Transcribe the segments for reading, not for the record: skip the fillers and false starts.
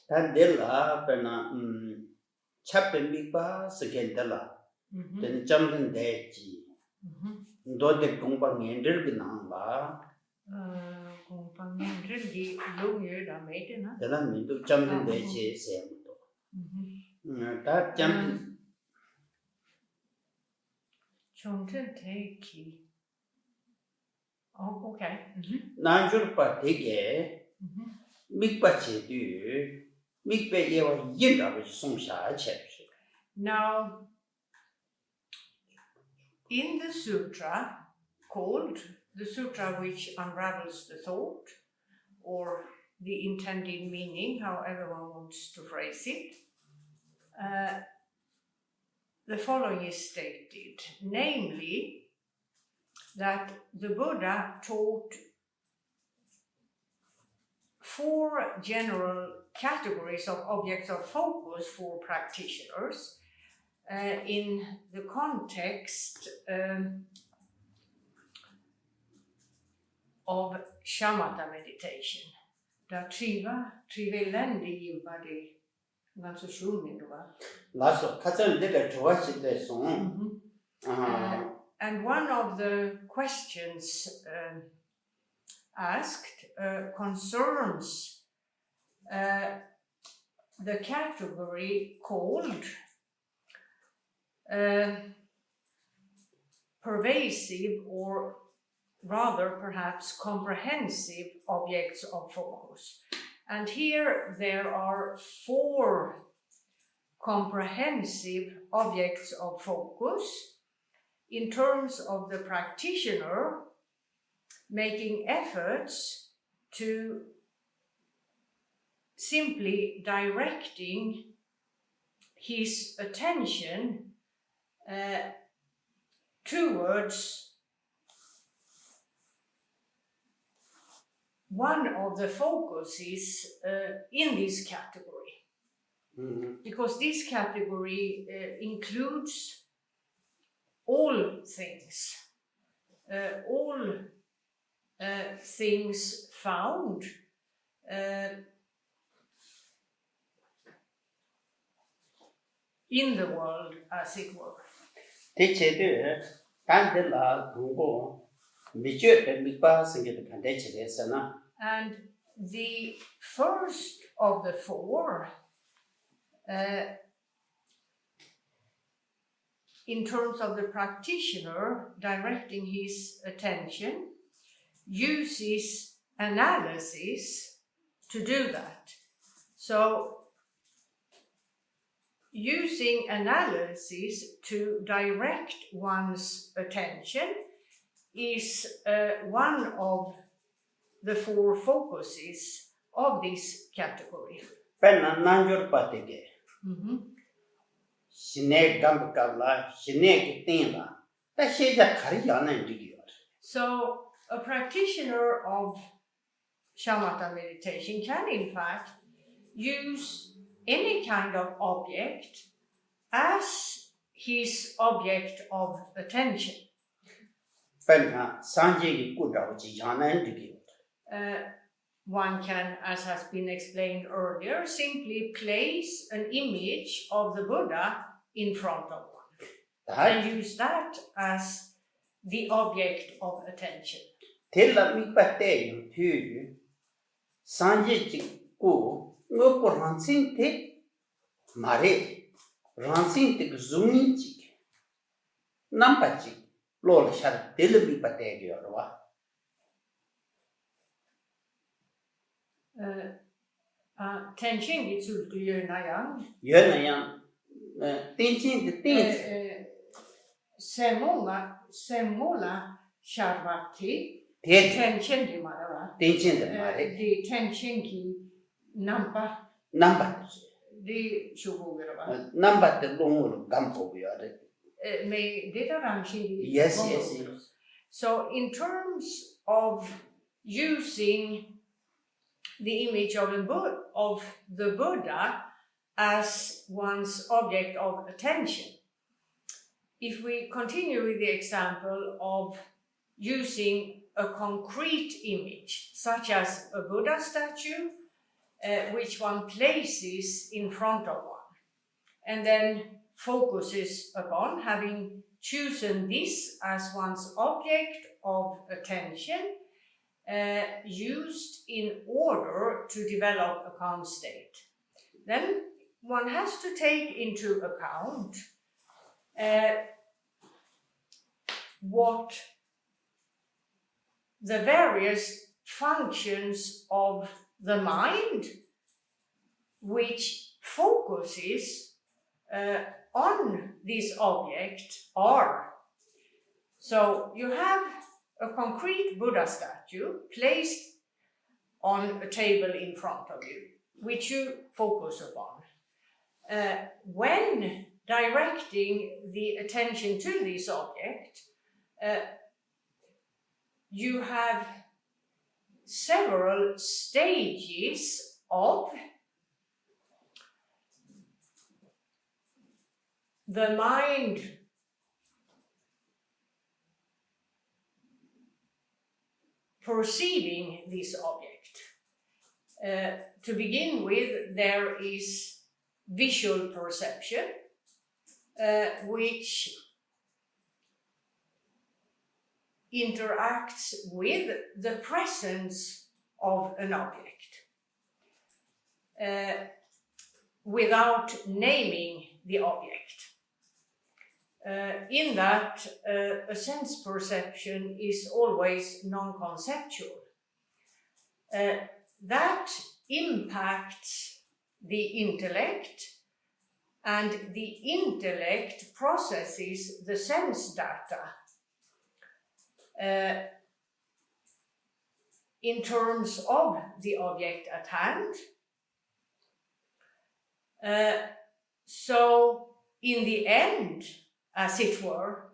Tandela pena chapen bipa sekentela. Then jumping deji. Do the gongpa ngendir ginanga. Gongpa ngendir gi long year da made na. Then me do jumping deji same. That jumping. Chödrak. Oh, okay. Nanjur pa tige. Mikpa che du. Mikpa yewa yinda which songsha che. Now, in the sutra called the sutra which unravels the thought or the intended meaning, however one wants to phrase it, the following is stated, namely that the Buddha taught 4 general categories of objects of focus for practitioners in the context of shamatha meditation. Da trivelendi jimbadi ganska sjungning va. Lasso katsan deka twashi de song. And one of the questions asked concerns the category called pervasive or rather perhaps comprehensive objects of focus. And here there are 4 comprehensive objects of focus in terms of the practitioner making efforts to simply directing his attention towards one of the focuses in this category. Because this category includes all things found in the world, as it were. And the first of the 4, in terms of the practitioner directing his attention, uses analysis to do that. So, using analysis to direct one's attention is one of the 4 focuses of this category. So, a practitioner of shamatha meditation can in fact use any kind of object as his object of attention. One can, as has been explained earlier, simply place an image of the Buddha in front of one and use that as the object of attention. Tension gets ut yönayang. Semola sharvati. Tension di mara. Di tension ki nampa. Di shubugerva. Nampa de longur gampo biare. May data ranchi. Yes. So in terms of using the image of the Buddha as one's object of attention, if we continue with the example of using a concrete image, such as a Buddha statue, which one places in front of one, and then focuses upon, having chosen this as one's object of attention, used in order to develop a calm state. Then one has to take into account what the various functions of the mind which focuses on this object are. So you have a concrete Buddha statue placed on a table in front of you, which you focus upon. When directing the attention to this object, you have several stages of the mind perceiving this object. To begin with, there is visual perception, which interacts with the presence of an object without naming the object. In that, a sense perception is always non-conceptual. That impacts the intellect, and the intellect processes the sense data in terms of the object at hand. So in the end, as it were,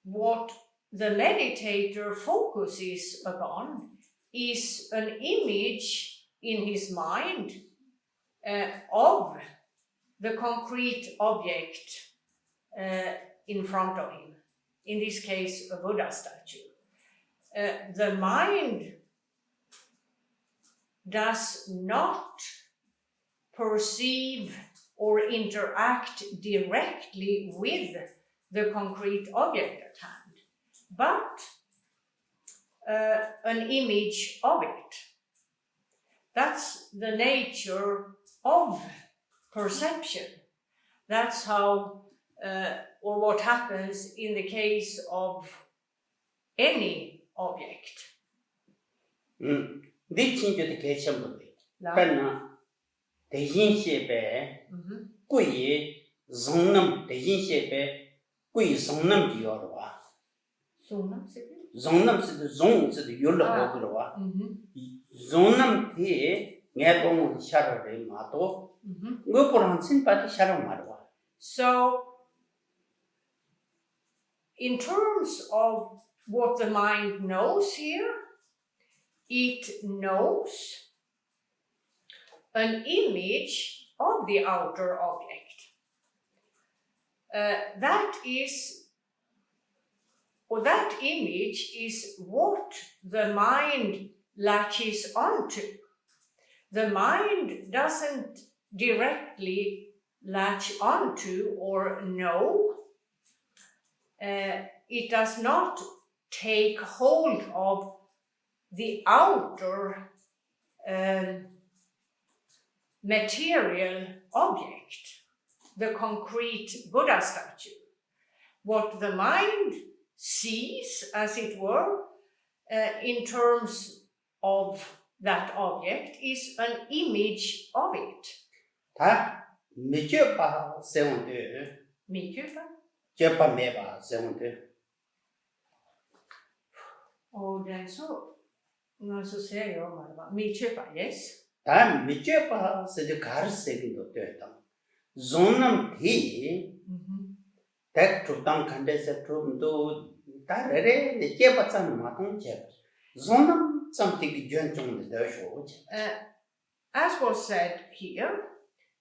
what the meditator focuses upon is an image in his mind of the concrete object in front of him, in this case a Buddha statue. The mind does not perceive or interact directly with the concrete object at hand, but an image of it. That's the nature of perception. That's how, or what happens in the case of any object. 대신 시에贵성능 대신 시에贵성능 비어와 성능 요르고 그러와 성능 뒤에 내가 샤르를 마도 그거랑 신바디 샤르 말와. So in terms of what the mind knows here, it knows an image of the outer object. That image is what the mind latches onto. The mind doesn't directly latch onto or know. It does not take hold of the outer material object, the concrete Buddha statue. What the mind sees, as it were, in terms of that object is an image of it. 다 미쳐봐 세운데. 미쳐봐? 제pa 매봐 세운데. Den så ser jag bara mi쳐봐, yes. 다 미쳐봐 세제 가르세기도 되다. 존남 디 딱 주당 간데서 좀도 다르래 제pa찬 마통제. 존남 something gentle 되셔. As was said here,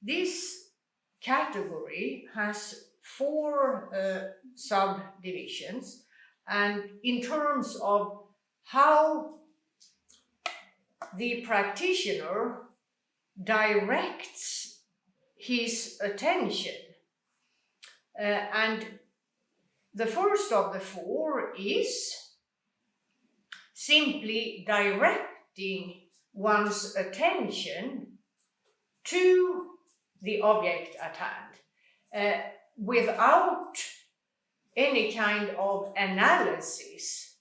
this category has 4 subdivisions, and in terms of how the practitioner directs his attention. And the first of the four is simply directing one's attention to the object at hand, without any kind of analysis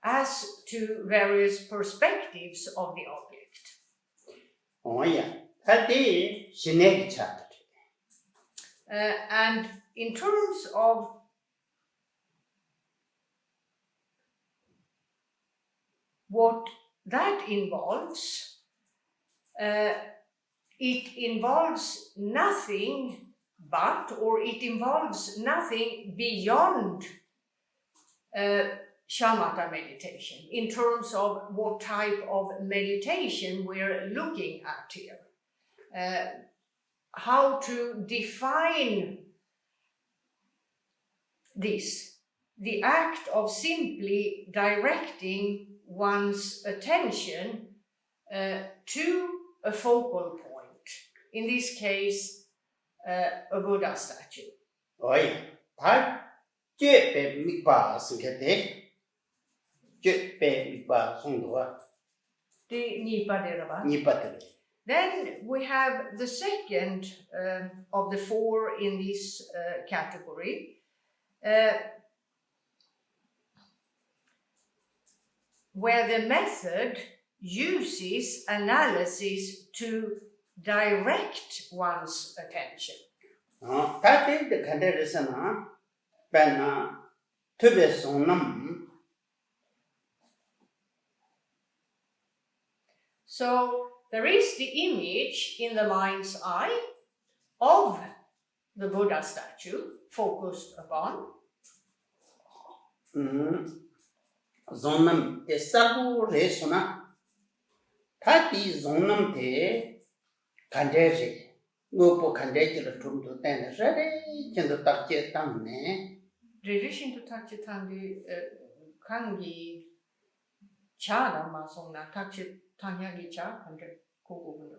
as to various perspectives of the object. Oh yeah, that is genetic chapter. And in terms of what that involves, it involves nothing but, or it involves nothing beyond shamatha meditation in terms of what type of meditation we're looking at here. How to define this, the act of simply directing one's attention to a focal point, in this case, a Buddha statue. Oh yeah, that Chödrak mikpa singkate, Chödrak mikpa songdwa. Nipa. Then we have the second of the four in this category, where the method uses analysis to direct one's attention. That is the condition, when to be sonam. So there is the image in the mind's eye of the Buddha statue focused upon. Zonam te sabu resuna. That is zonam te kandeji. Ngopo kandeji la tumtu tena rare chindu takje tamne. Rerishin to takje tangi kangi chana masongna takje tanyagi cha kandre kogo.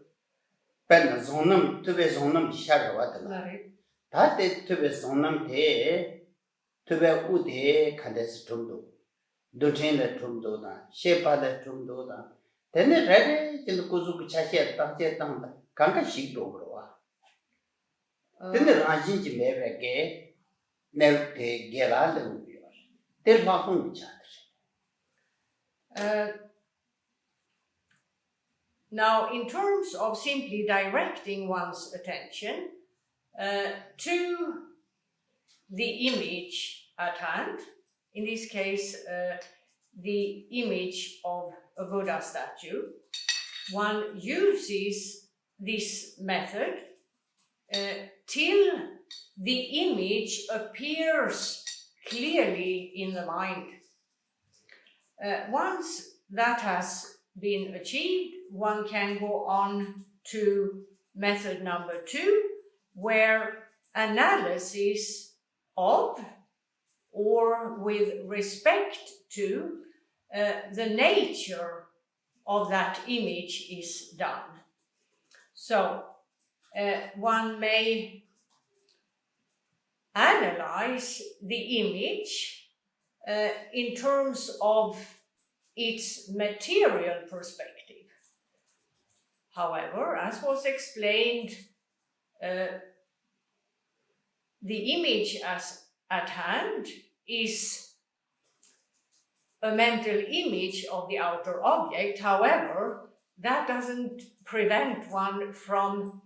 Ben zonam tube zonam shagawadala. That is tube zonam te tube ude kandeji tumdu. Dutin la tumdu da, shepa la tumdu da. Tene rare chindu kuzuku chashe takje tamda. Kanka shikdo bro. Tene ranjinji meveke nevte gelale ubiyor. Tel bakun chadır. Now, in terms of simply directing one's attention to the image at hand, in this case, the image of a Buddha statue, one uses this method till the image appears clearly in the mind. Once that has been achieved, one can go on to method number 2, where analysis of or with respect to the nature of that image is done. So one may analyze the image in terms of its material perspective. However, as was explained, the image as at hand is a mental image of the outer object. However, that doesn't prevent one from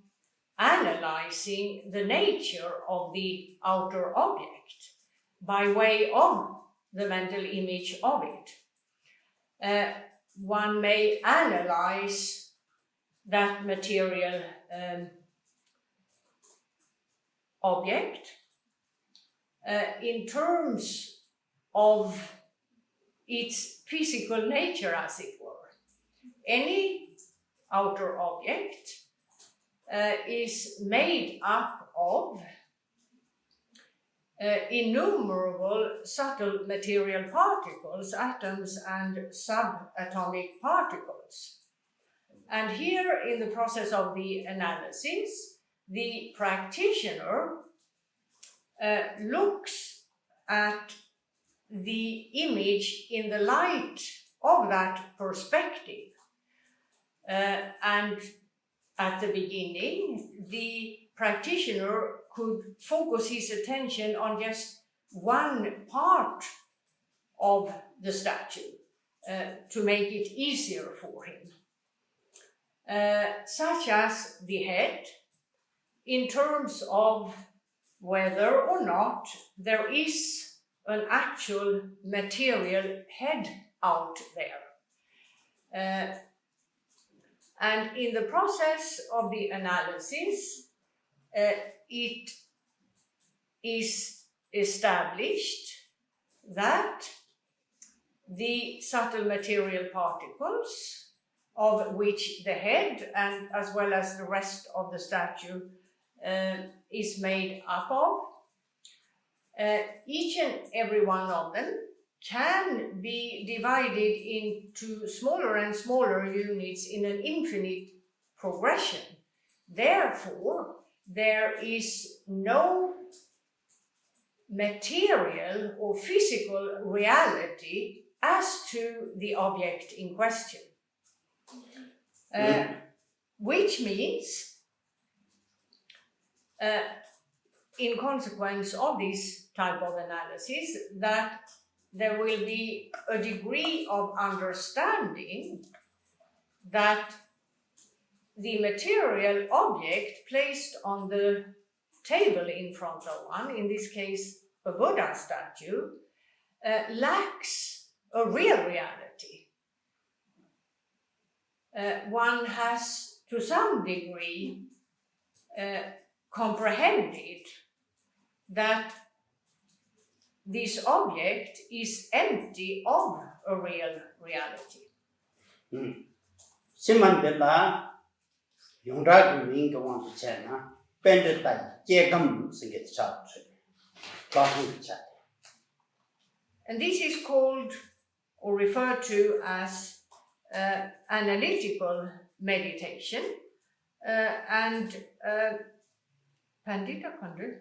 analyzing the nature of the outer object by way of the mental image of it. One may analyze that material object in terms of its physical nature, as it were. Any outer object is made up of innumerable subtle material particles, atoms and subatomic particles. And here in the process of the analysis, the practitioner looks at the image in the light of that perspective. And at the beginning, the practitioner could focus his attention on just one part of the statue to make it easier for him, such as the head, in terms of whether or not there is an actual material head out there. And in the process of the analysis, it is established that the subtle material particles, of which the head and as well as the rest of the statue is made up of, each and every one of them can be divided into smaller and smaller units in an infinite progression. Therefore, there is no material or physical reality as to the object in question. Which means, in consequence of this type of analysis, that there will be a degree of understanding that the material object placed on the table in front of one, in this case a Buddha statue, lacks a real reality. One has to some degree comprehended that this object is empty of a real reality. Simandela Yongda Ming want to China, Bended by Jagam sing it chat. And this is called or referred to as analytical meditation, and Pandita Kandru.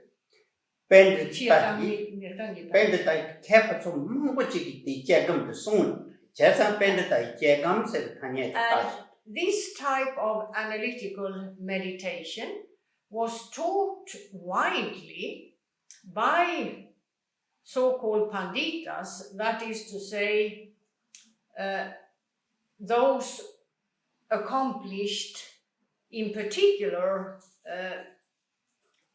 Bended by capital Muji, the Jagam the Sun, Jasa Bended by Jagam said Kanye. This type of analytical meditation was taught widely by so-called panditas, that is to say, those accomplished in particular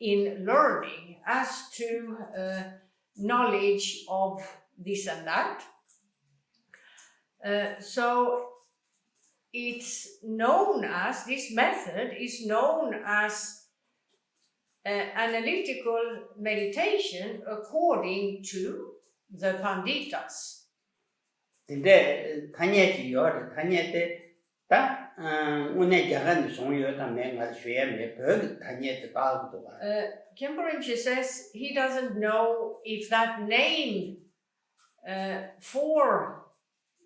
in learning as to knowledge of this and that. So it's known as, this method is known as analytical meditation according to the Panditas. Khenpo Rinpoche says he doesn't know if that name for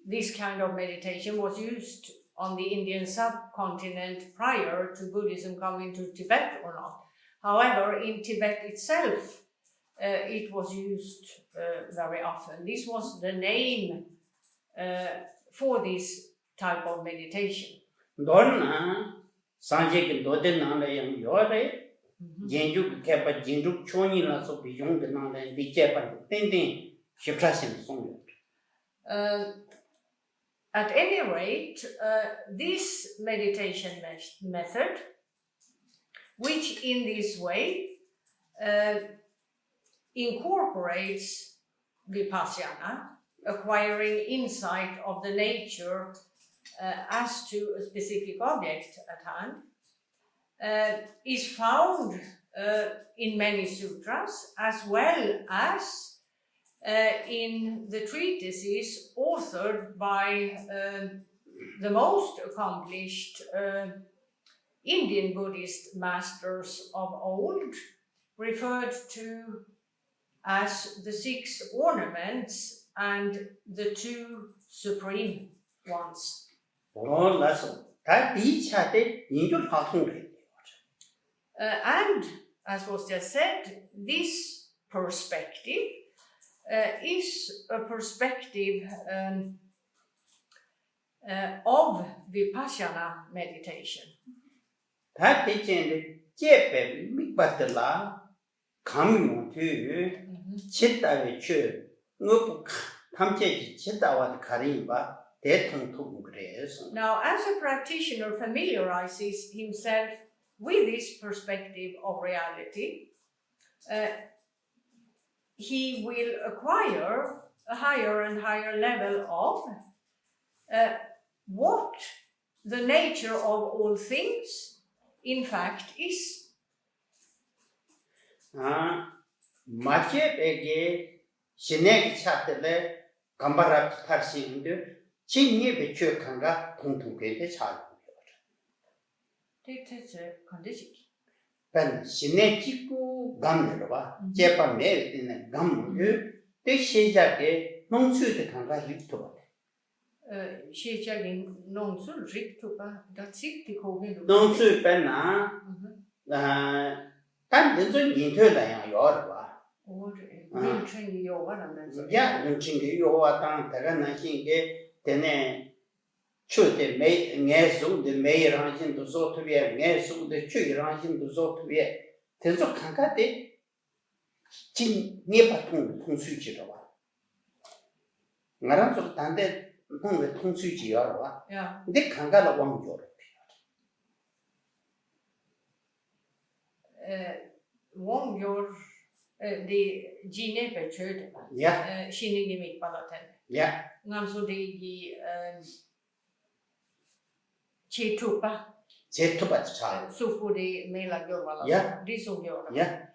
this kind of meditation was used on the Indian subcontinent prior to Buddhism coming to Tibet or not. However, in Tibet itself, it was used very often. This was the name for this type of meditation. At any rate, this meditation method, which in this way incorporates vipassana, acquiring insight of the nature as to a specific object at hand, is found in many sutras, as well as in the treatises authored by the most accomplished Indian Buddhist masters of old, referred to as the 6 ornaments and the 2 supreme ones. 다 이차대 인줄 활동을 and as was just said, this perspective is a perspective of Vipassana meditation. 다 대체인데 제배 밑바들라 감용투 치다의 추 뭐 탐제지 치다와 가리바 대통통 그래서. Now, as a practitioner familiarizes himself with this perspective of reality, he will acquire a higher and higher level of what the nature of all things, in fact, is. 마제베게 신내기 차들레 감바라 탈시인데 진입의 추억한가 통통되게 잘 대체 컨디션. 반 신내 찍고 감내로와 제바 매일때는 감을 때 시작에 농수의 간가 립토 시작인 농수 립토가 다직티 고긴 농수 빼나 단전전 인터넷에 요르와 rinchen 요와라면서 야 rinchen 요와 땅 다가 나신게 되네 추데 매 뇌수데 매랑신도 소트비에 뇌수데 추랑신도 소트비에 계속 강가데 진 뇌바통 통수지로 와 나랑 좀 단대 통의 통수지로 와 근데 강가로 왕조로 왕조 the Ginepe Chödrak. Ja. Shinigi Mikbalaten. Ja. Ngamsudigi Chitupa. Chitupa cha. Sufudi Mela Gurwala. Ja. Disum Gurwala. Ja.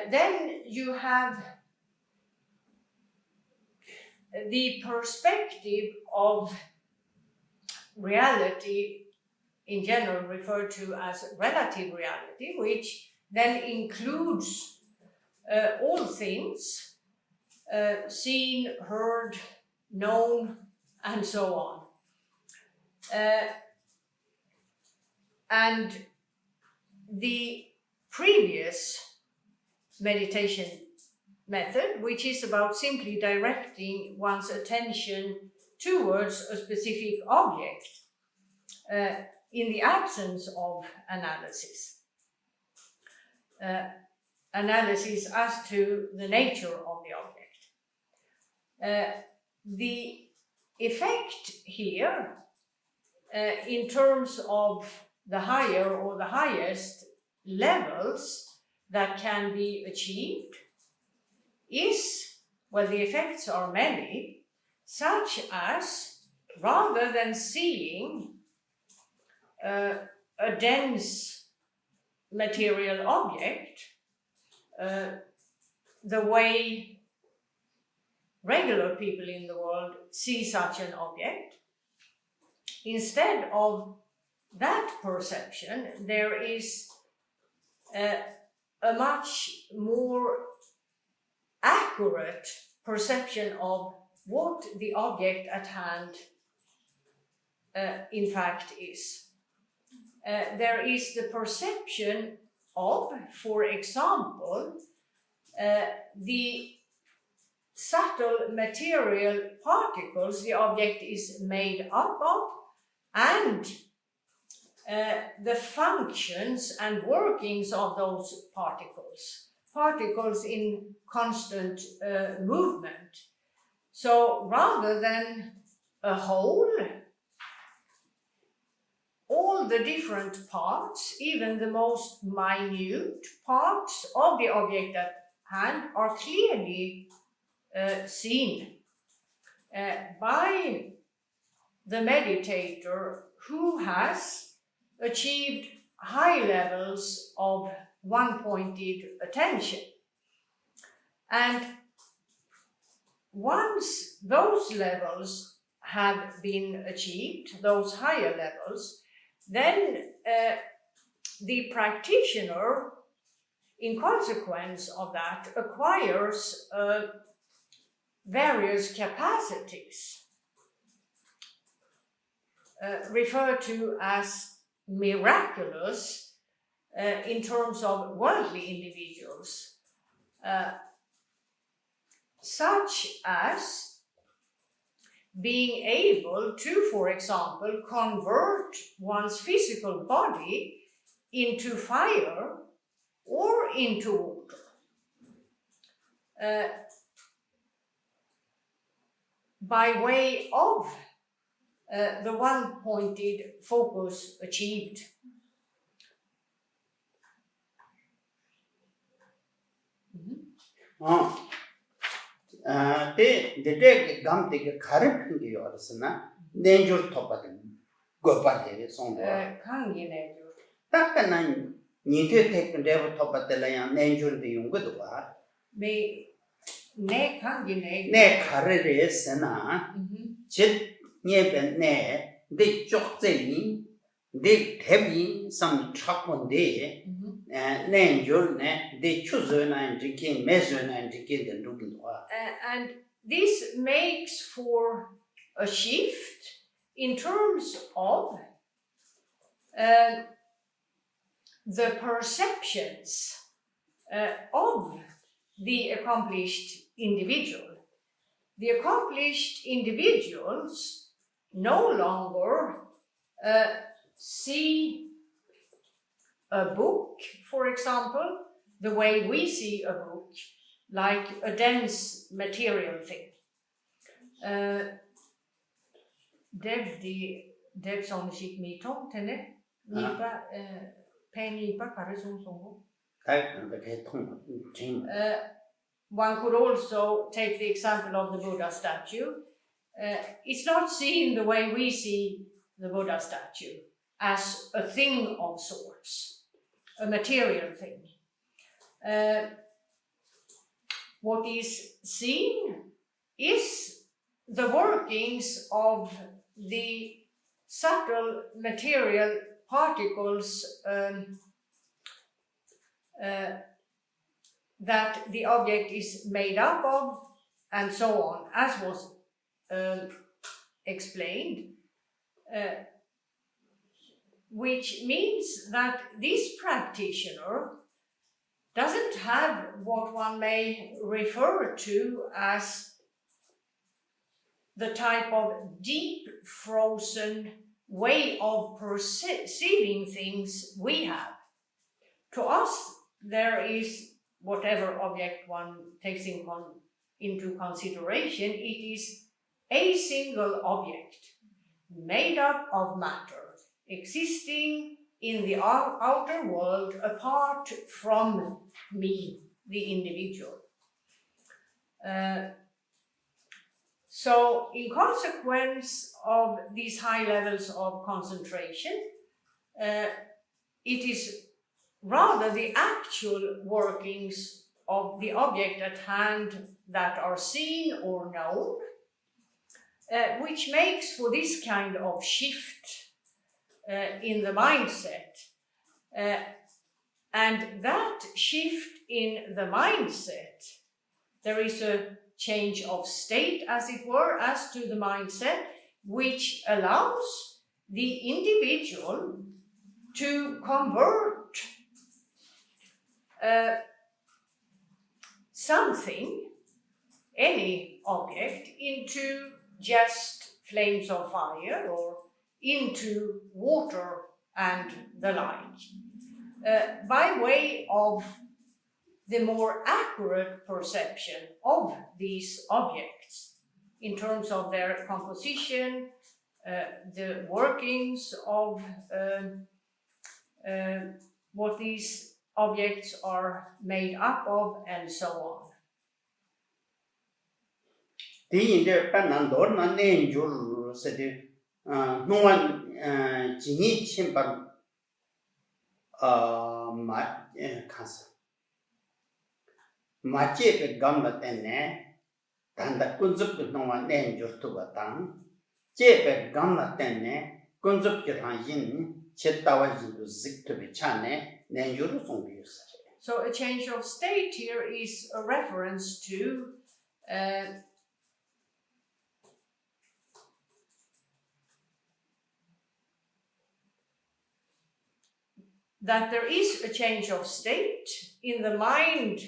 Then you have the perspective of reality in general referred to as relative reality, which then includes all things seen, heard, known, and so on. And the previous meditation method, which is about simply directing one's attention towards a specific object in the absence of analysis. Analysis as to the nature of the object. The effect here, in terms of the higher or the highest levels that can be achieved, is, well, the effects are many, such as rather than seeing a dense material object, the way regular people in the world see such an object, instead of that perception, there is a much more accurate perception of what the object at hand in fact is. There is the perception of, for example, the subtle material particles the object is made up of, and the functions and workings of those particles in constant movement. So rather than a whole, all the different parts, even the most minute parts of the object at hand, are clearly seen by the meditator who has achieved high levels of one-pointed attention. And once those levels have been achieved, those higher levels, then the practitioner, in consequence of that, acquires various capacities referred to as miraculous in terms of worldly individuals, such as being able to, for example, convert one's physical body into fire or into water. By way of the one-pointed focus achieved. The gum take a carrot in the Orsana, danger top of them. Go back there, song. Takan, need to take the devil top of the lion, danger the young good. May ne carrot is an chit near ne, they chok the they heavy some chop on day. They choose and drinking, measure and drinking the looking. And this makes for a shift in terms of the perceptions of the accomplished individual. The accomplished individuals no longer see a book, for example, the way we see a book, like a dense material thing. Deb som shik mi tong tene, nipa nipa karisung songo. One could also take the example of the Buddha statue. It's not seen the way we see the Buddha statue, as a thing of sorts, a material thing. What is seen is the workings of the subtle material particles that the object is made up of, and so on, as was explained. Which means that this practitioner doesn't have what one may refer to as the type of deep frozen way of perceiving things we have. To us, there is whatever object one takes into consideration, it is a single object made up of matter, existing in the outer world apart from me, the individual. So, in consequence of these high levels of concentration, it is rather the actual workings of the object at hand that are seen or known, which makes for this kind of shift in the mindset. And that shift in the mindset, there is a change of state, as it were, as to the mindset, which allows the individual to convert something, any object, into just flames of fire or into water and the like, by way of the more accurate perception of these objects in terms of their composition, the workings of what these objects are made up of, and so on. 마제베 감나 때네 단다 군습도 동안 내줄투가 제베 감나 때네 군습게 당신 쳇다와지도 직트비 차네 내주로 송비였어. So a change of state here is a reference to that there is a change of state in the mind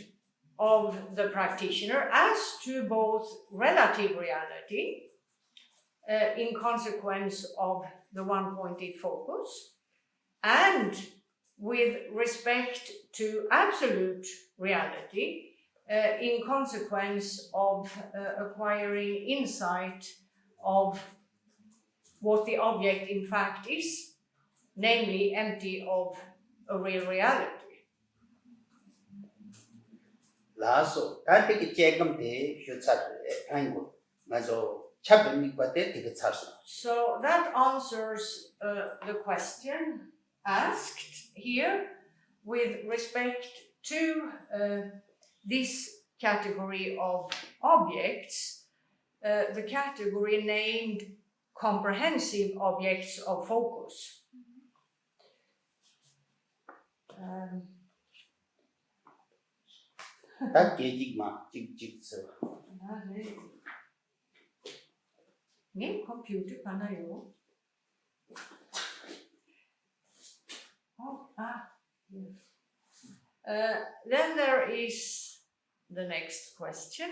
of the practitioner as to both relative reality in consequence of the one-pointed focus, and with respect to absolute reality in consequence of acquiring insight of what the object in fact is, namely empty of a real reality. 라서 다르게 제금대 휴차를 한국 맞아 차분히 과대 되게 차서. So that answers the question asked here with respect to this category of objects, the category named comprehensive objects of focus. 다 계직마 직직서. 네, 컴퓨터 가나요? Then there is the next question,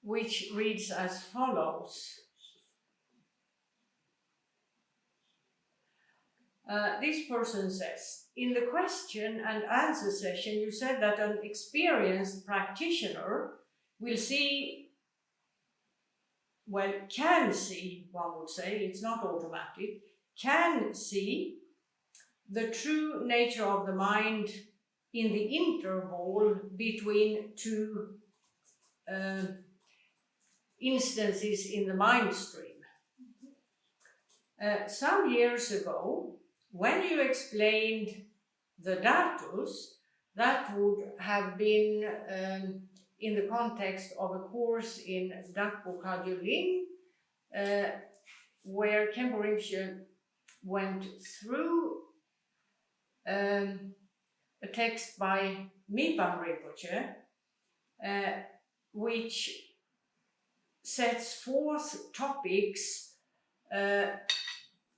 which reads as follows. This person says, in the question and answer session, you said that an experienced practitioner will see, well, can see, one would say, it's not automatic, can see the true nature of the mind in the interval between two instances in the mind stream. Some years ago, when you explained the datus, that would have been in the context of a course in Dakpo Kagyuling, where Khenpo Rinpoche went through a text by Mipam Rinpoche, which sets forth topics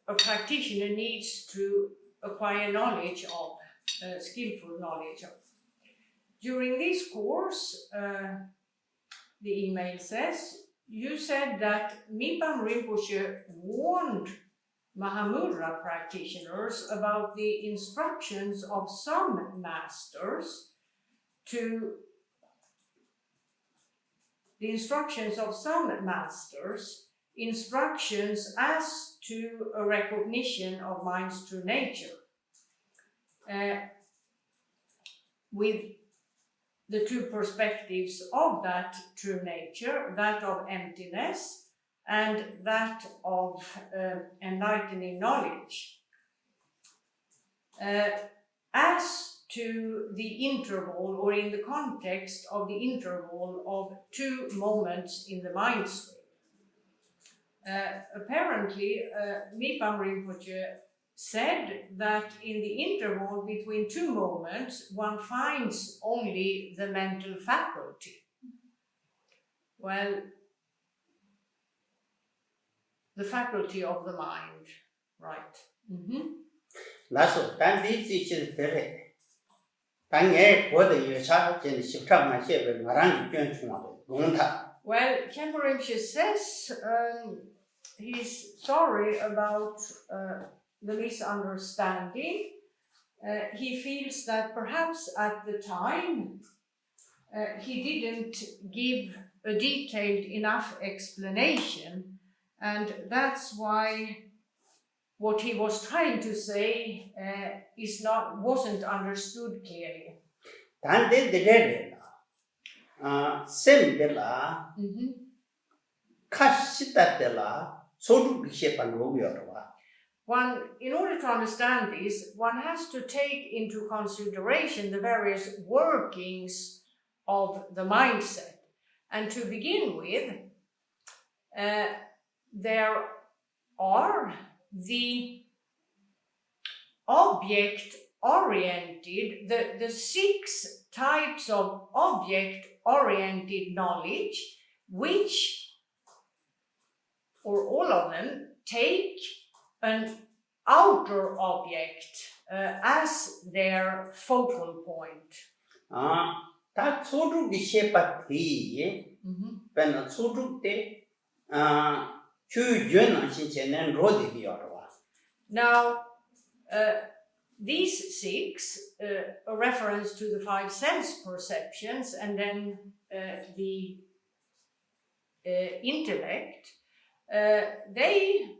a practitioner needs to acquire knowledge of, skillful knowledge of. During this course, the email says, you said that Mipam Rinpoche warned Mahamudra practitioners about the instructions of some masters instructions as to a recognition of mind's true nature, with the two perspectives of that true nature, that of emptiness and that of enlightening knowledge, as to the interval, or in the context of the interval of two moments in the mind stream. Apparently, Mipam Rinpoche said that in the interval between two moments, one finds only the mental faculty. Well, the faculty of the mind, right? 나서 단디지실 되래. 당에 고대 여사진 십삼만 세배 나랑 변충하고 농다. Well, Khenpo Rinpoche says he's sorry about the misunderstanding. He feels that perhaps at the time he didn't give a detailed enough explanation, and that's why what he was trying to say wasn't understood clearly. 셈들라 카시다들라 소주비셰판 로비어와. In order to understand this, one has to take into consideration the various workings of the mindset. And to begin with, there are the object-oriented, the 6 types of object-oriented knowledge, which, or all of them, take an outer object as their focal point. 다 초죽이 셰파티 배나 초죽때 주연한 신체는 로디비어와. Now, these six, a reference to the five sense perceptions, and then the intellect, they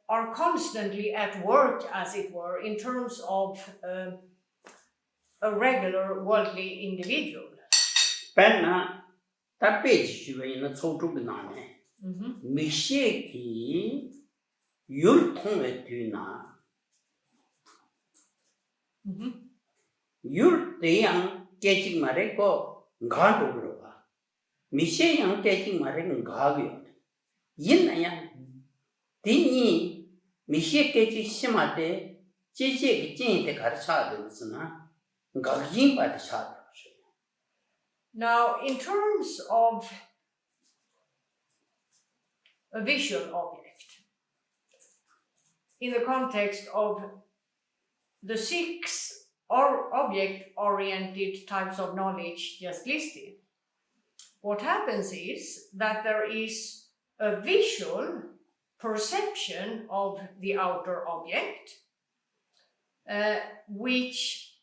are constantly at work, as it were, in terms of a regular worldly individual. 배나 다 배지슈에 있는 초죽이 나네. 미셰기 율통에 뒤나 율대양 깨직 말했고 가도 그러가 미셰양 깨직 말했는 가고요 인나야 디니 미셰 깨직 심하대 제제기 찐이대 가르쳐야 되겠으나 가긴 받아 차. Now, in terms of a visual object, in the context of the six object-oriented types of knowledge just listed, what happens is that there is a visual perception of the outer object, which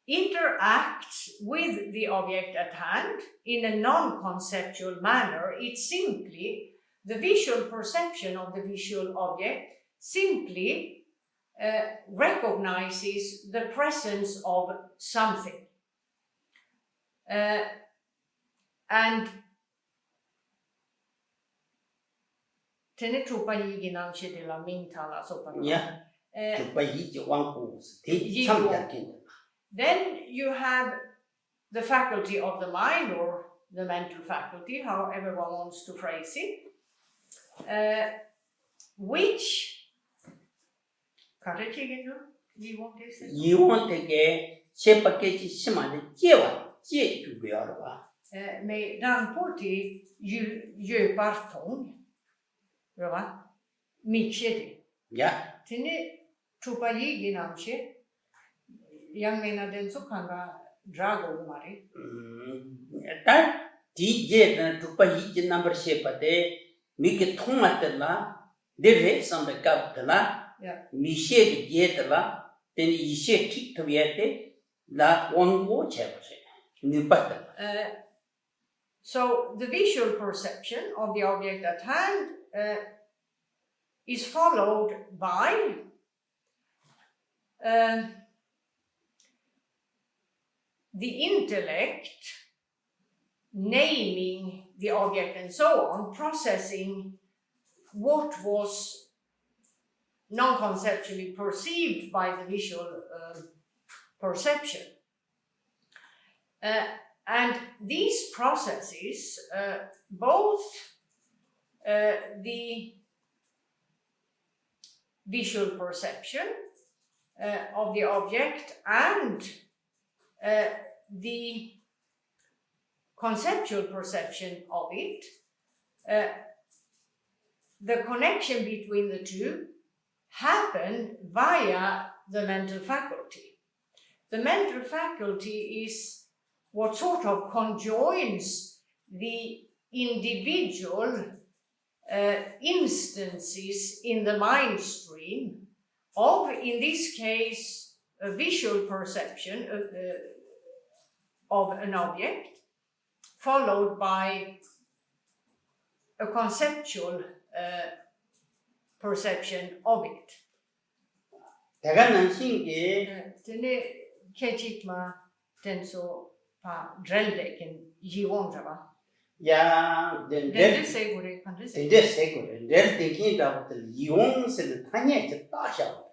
interacts with the object at hand in a non-conceptual manner. It's simply the visual perception of the visual object simply recognizes the presence of something. And then you have the faculty of the mind, or the mental faculty, however one wants to phrase it, which med Rinpoche djupartång, Michedi. Ja. Tini Chupayi Ginamche, young men den so kanga drago mari. That DJ Chupayi number shepate, Miki Tomatella, the race on the capitala, Michel Yetala, then Ishe kick to Yete, La one watch new button. So the visual perception of the object at hand is followed by the intellect naming the object and so on, processing what was non-conceptually perceived by the visual perception. And these processes, both the visual perception of the object and the conceptual perception of it, the connection between the two happen via the mental faculty. The mental faculty is what sort of conjoins the individual instances in the mind stream of, in this case, a visual perception of an object, followed by a conceptual perception of it. Tene kechitma tenso pa drelleken jiwonjava. Yeah, then Then say what it can say. Then thinking about the Lyons and the Tanya Tasha.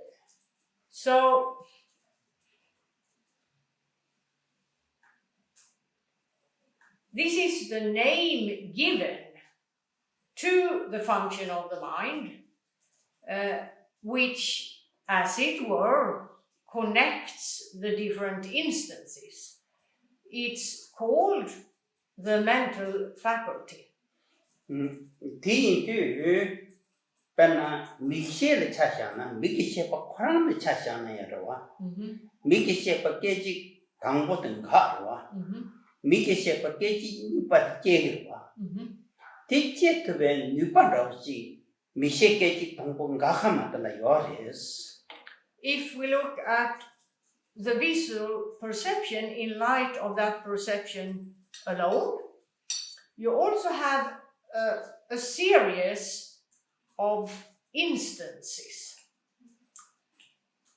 So this is the name given to the function of the mind, which, as it were, connects the different instances. It's called the mental faculty. Tea Penna Michelle Chashana, Mickey Shepa Kram Chashana Yarawa, Mickey Shepa Keji Tangbot and Katwa, Mickey Shepa Keji Nipat Kegiwa. Teach it to be Nupadosi, Michelle Keji Tangbon Gahamatala Yoris. If we look at the visual perception in light of that perception alone, you also have a series of instances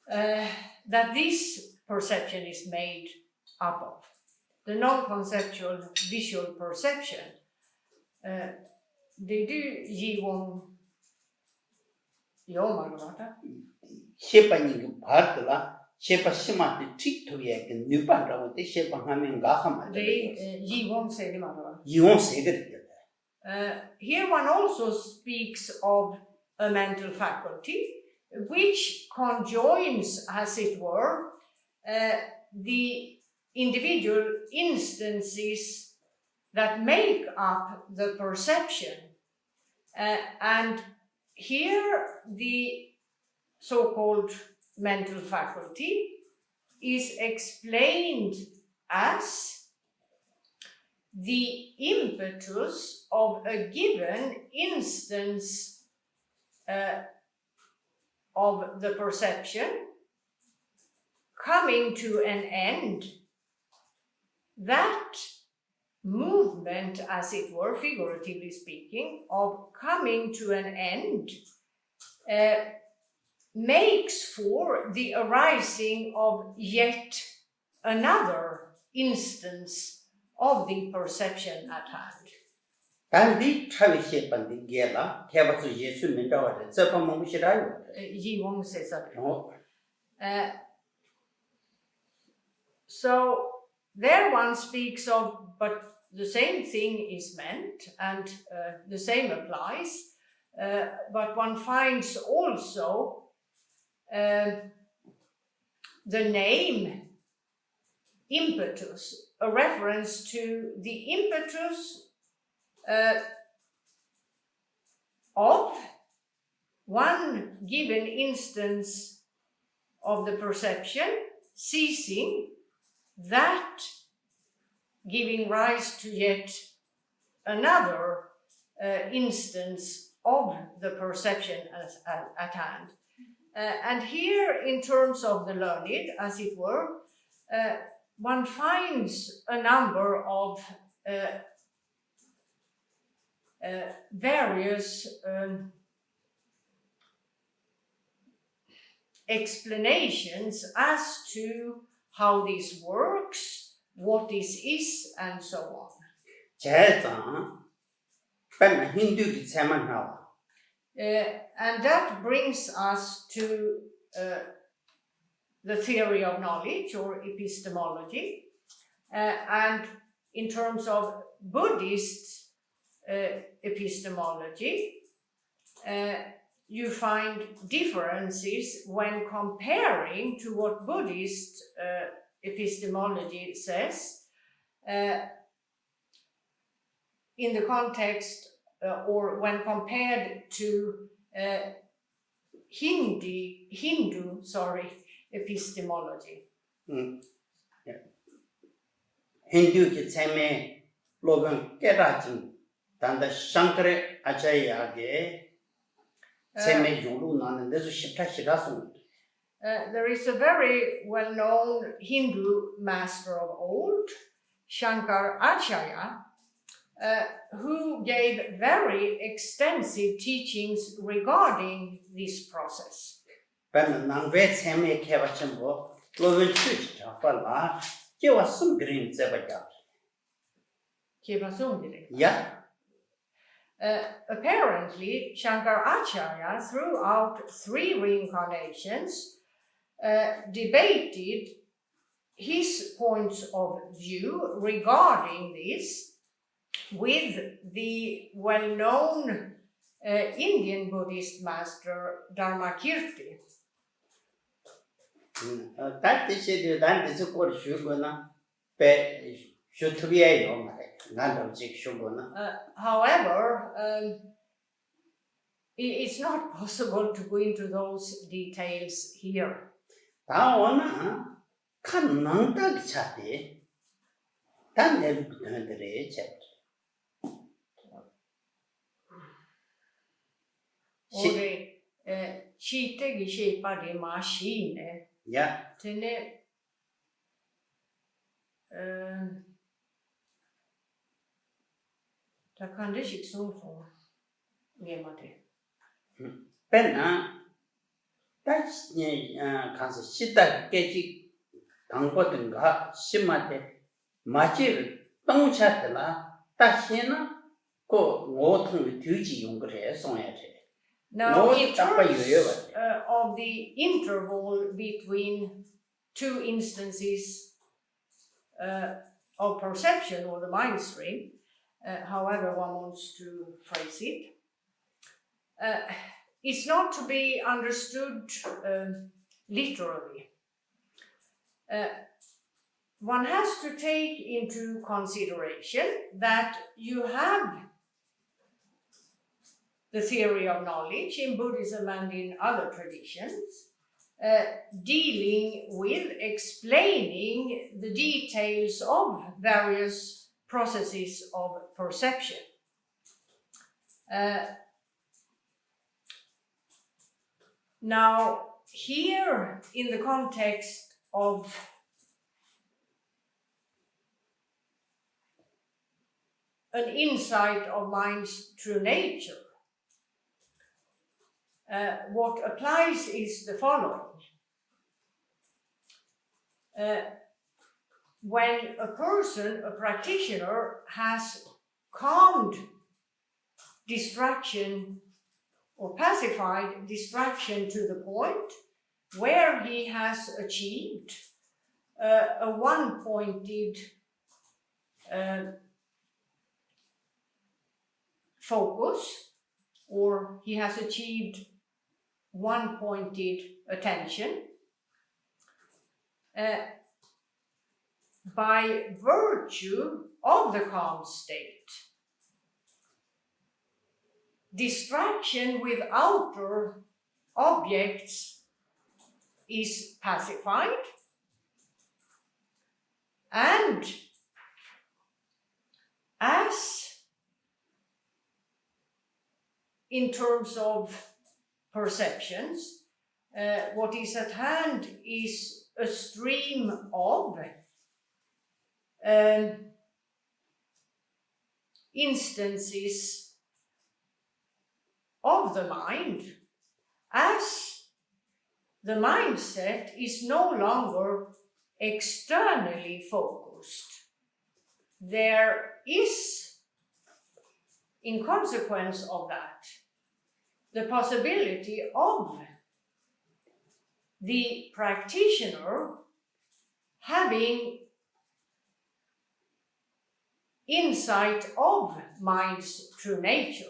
that this perception is made up of. The non-conceptual visual perception. Did you Shepaning Partla, Shepa Shima, the trick to yak and new Panda with the Shepa Hamming Gahama. You won't say the matter. You won't say that. Here one also speaks of a mental faculty which conjoins, as it were, the individual instances that make up the perception. And here the so-called mental faculty is explained as the impetus of a given instance of the perception coming to an end. That movement, as it were, figuratively speaking, of coming to an end makes for the arising of yet another instance of the perception at hand. Dandy Travis and the Gela, Cabas Jesu Mindawa, Zepamushirayo. Yi Wong says that. No. So there one speaks of, but the same thing is meant, and the same applies, but one finds also the name impetus, a reference to the impetus of one given instance of the perception ceasing, that giving rise to yet another instance of the perception at hand. And here, in terms of the learned, as it were, one finds a number of various explanations as to how this works, what this is, and so on. And that brings us to the theory of knowledge, or epistemology. And in terms of Buddhist epistemology, you find differences when comparing to what Buddhist epistemology says in the context or when compared to Hindu epistemology. Hindu ki tseme logan kerajin tanda Shankara Acharya ge tseme yulu nan desu shipta shirasun. There is a very well-known Hindu master of old, Shankara Acharya, who gave very extensive teachings regarding this process. Yeah. Apparently, Shankaracharya, throughout 3 reincarnations, debated his points of view regarding this with the well-known Indian Buddhist master Dharmakirti. That is it, that is a good sugar. However, it's not possible to go into those details here. Chitegi shepa de machine. Yeah. Tene da kan det ikke så for hjemme det. Penna that's kansa shita keji 당보든가 심한테 마치 똥차들라 다시나 그 모통 뒤지 용거래 송야지. Now, in terms of the interval between two instances of perception or the mind stream, however one wants to phrase it, it's not to be understood literally. One has to take into consideration that you have the theory of knowledge in Buddhism and in other traditions, dealing with explaining the details of various processes of perception. Now, here in the context of an insight of mind's true nature, what applies is the following. When a person, a practitioner, has calmed distraction or pacified distraction to the point where he has achieved a one-pointed focus, or he has achieved one-pointed attention, by virtue of the calm state, distraction with outer objects is pacified, and as in terms of perceptions, what is at hand is a stream of instances of the mind, as the mindset is no longer externally focused. There is, in consequence of that, the possibility of the practitioner having insight of mind's true nature.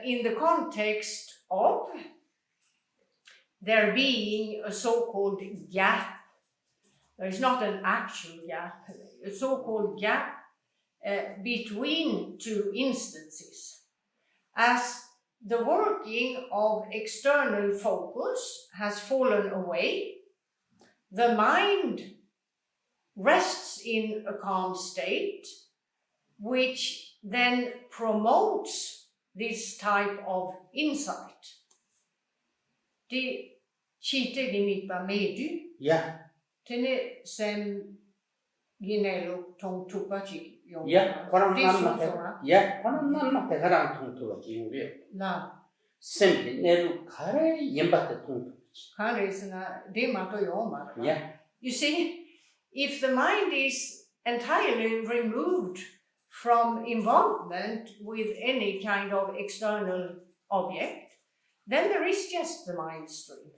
In the context of there being a so-called gap, there is not an actual gap, a so-called gap between two instances. As the working of external focus has fallen away, the mind rests in a calm state, which then promotes this type of insight. Det chite gimipa medu. Yeah. Tene sem ginelo tong tupachi yong. Yeah, koran 가랑 통토가 지용돼요. 나. simply 내로 가래 연받대 통토. 가래스나 데마토 요마. Yeah. You see, if the mind is entirely removed from involvement with any kind of external object, then there is just the mind stream.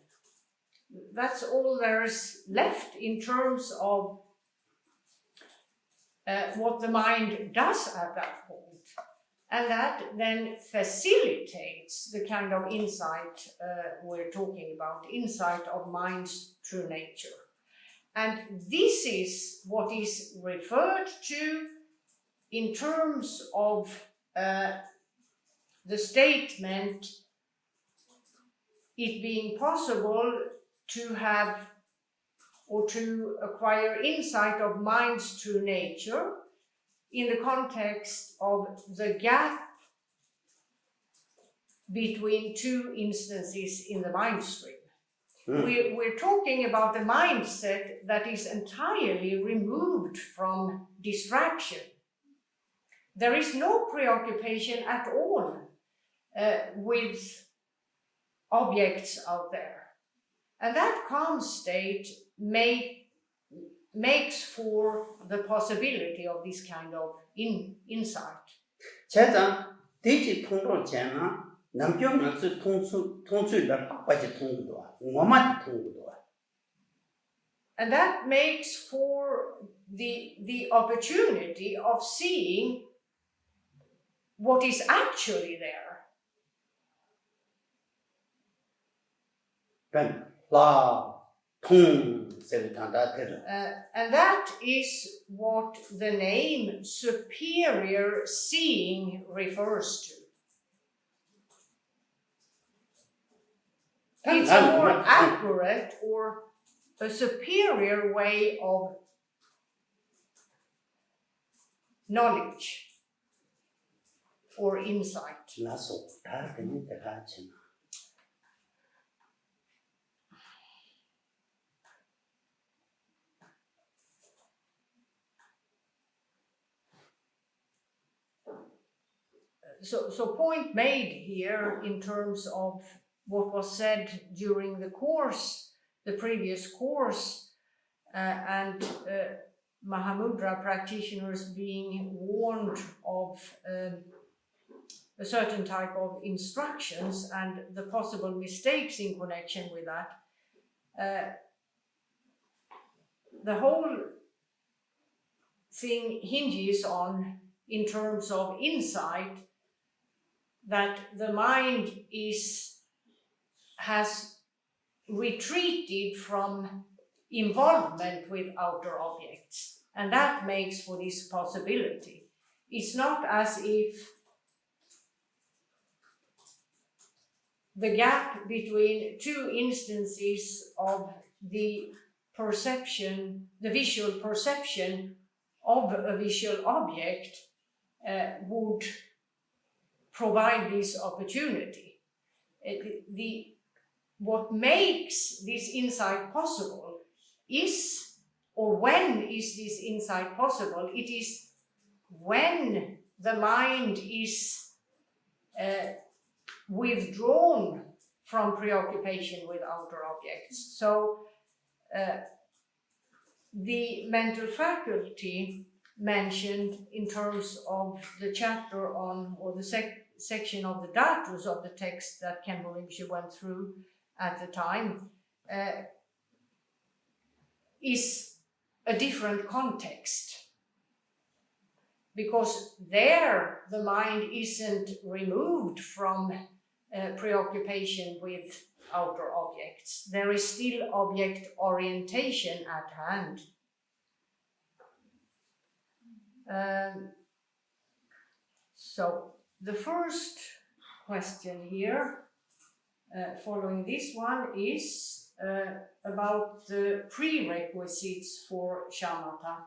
That's all there is left in terms of what the mind does at that point. And that then facilitates the kind of insight we're talking about, insight of mind's true nature. And this is what is referred to in terms of the statement, it being possible to have or to acquire insight of mind's true nature in the context of the gap between two instances in the mind stream. We're talking about a mindset that is entirely removed from distraction. There is no preoccupation at all with objects out there. And that calm state makes for the possibility of this kind of insight. And that makes for the opportunity of seeing what is actually there. And that is what the name superior seeing refers to. It's a more accurate or a superior way of knowledge or insight. So point made here in terms of what was said during the course, the previous course, and Mahamudra practitioners being warned of a certain type of instructions and the possible mistakes in connection with that. The whole thing hinges on, in terms of insight, that the mind has retreated from involvement with outer objects, and that makes for this possibility. It's not as if the gap between two instances of the perception, the visual perception of a visual object would provide this opportunity. What makes this insight possible is, or when is this insight possible? It is when the mind is withdrawn from preoccupation with outer objects. So the mental faculty mentioned in terms of the chapter on, or the section of the datus of the text that Khenpo Rinpoche went through at the time, is a different context. Because there the mind isn't removed from preoccupation with outer objects. There is still object orientation at hand. So the first question here, following this one, is about the prerequisites for shamatha.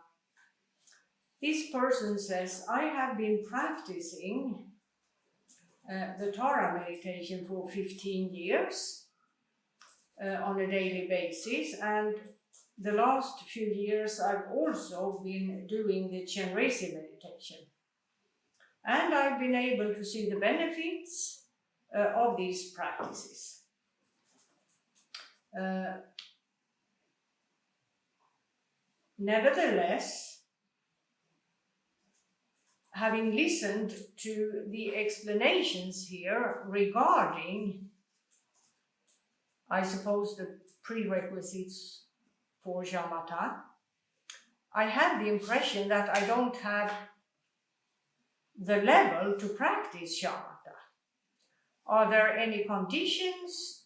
This person says, I have been practicing the Tara meditation for 15 years on a daily basis, and the last few years I've also been doing the Chenresi meditation. And I've been able to see the benefits of these practices. Nevertheless, having listened to the explanations here regarding, I suppose, the prerequisites for shamatha, I have the impression that I don't have the level to practice shamatha? Are there any conditions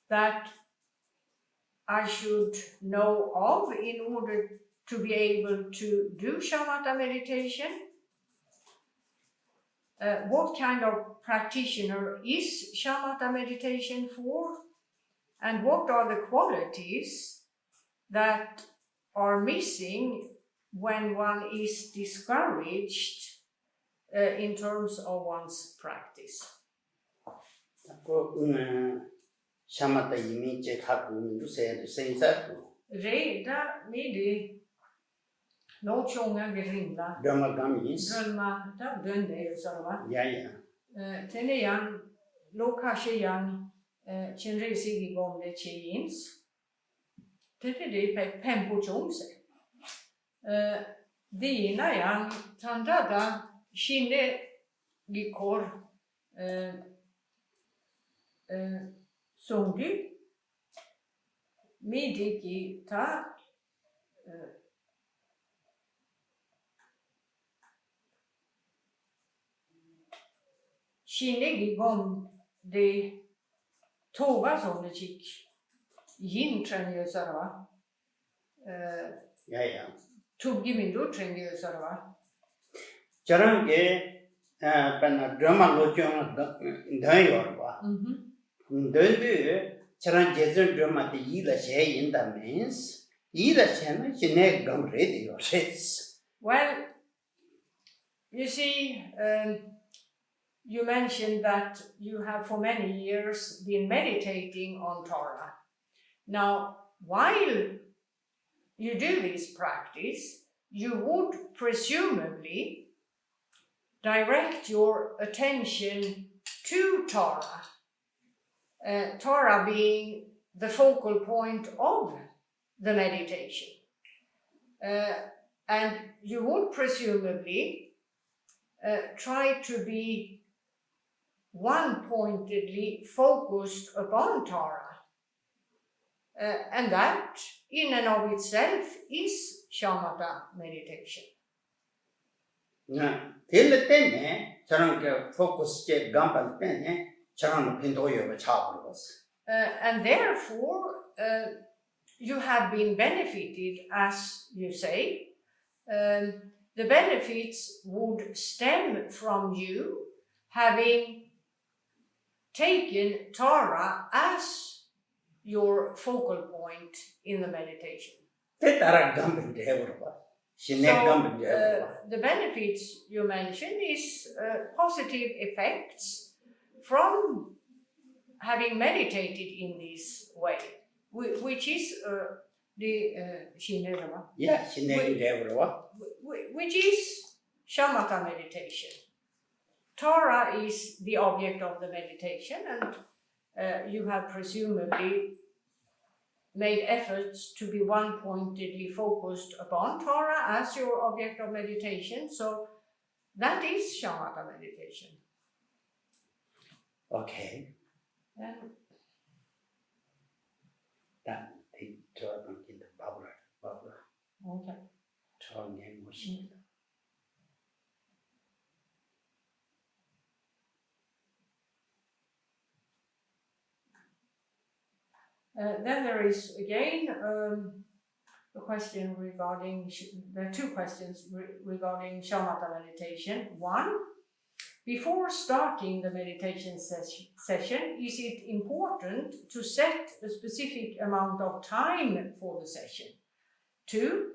that I should know of in order to be able to do shamatha meditation? What kind of practitioner is shamatha meditation for? And what are the qualities that are missing when one is discouraged in terms of one's practice? Shamatha yimi che khaku mindu se sensatu. Reda midi no chonga gerinda. Drama gamis. Drama da dönde sarva. Ja. Teneyan lo kasheyan chenresi gomde cheyins. Tete de Khenpo chomse. Dina yan tandada shine gikor songu midiki ta shinegi gom de tova som det gick yin tränge sarva Ja. tuggi min då tränge sarva Charange panna drama lochon dai ba. Döndü charan jezen drama te yila she in the means yila chena chine gam ready or says. Well, you see, you mentioned that you have for many years been meditating on Torah. Now, while you do this practice, you would presumably direct your attention to Torah, Torah being the focal point of the meditation. And you would presumably try to be one-pointedly focused upon Torah. And that, in and of itself, is shamatha meditation. Till tenne charan focus che gampal tenne charan pintoyo ba chapros. And therefore, you have been benefited, as you say. The benefits would stem from you having taken Torah as your focal point in the meditation. So, the benefits you mentioned is positive effects from having meditated in this way, which is the Shinedava. Yeah, Shinedava. Which is shamatha meditation. Torah is the object of the meditation, and you have presumably made efforts to be one-pointedly focused upon Torah as your object of meditation. So that is shamatha meditation. Okay. And that the Torah in the Babra. Okay. Torah name machine. Then there is again a question regarding, there are two questions regarding shamatha meditation. One, before starting the meditation session, is it important to set a specific amount of time for the session? Two,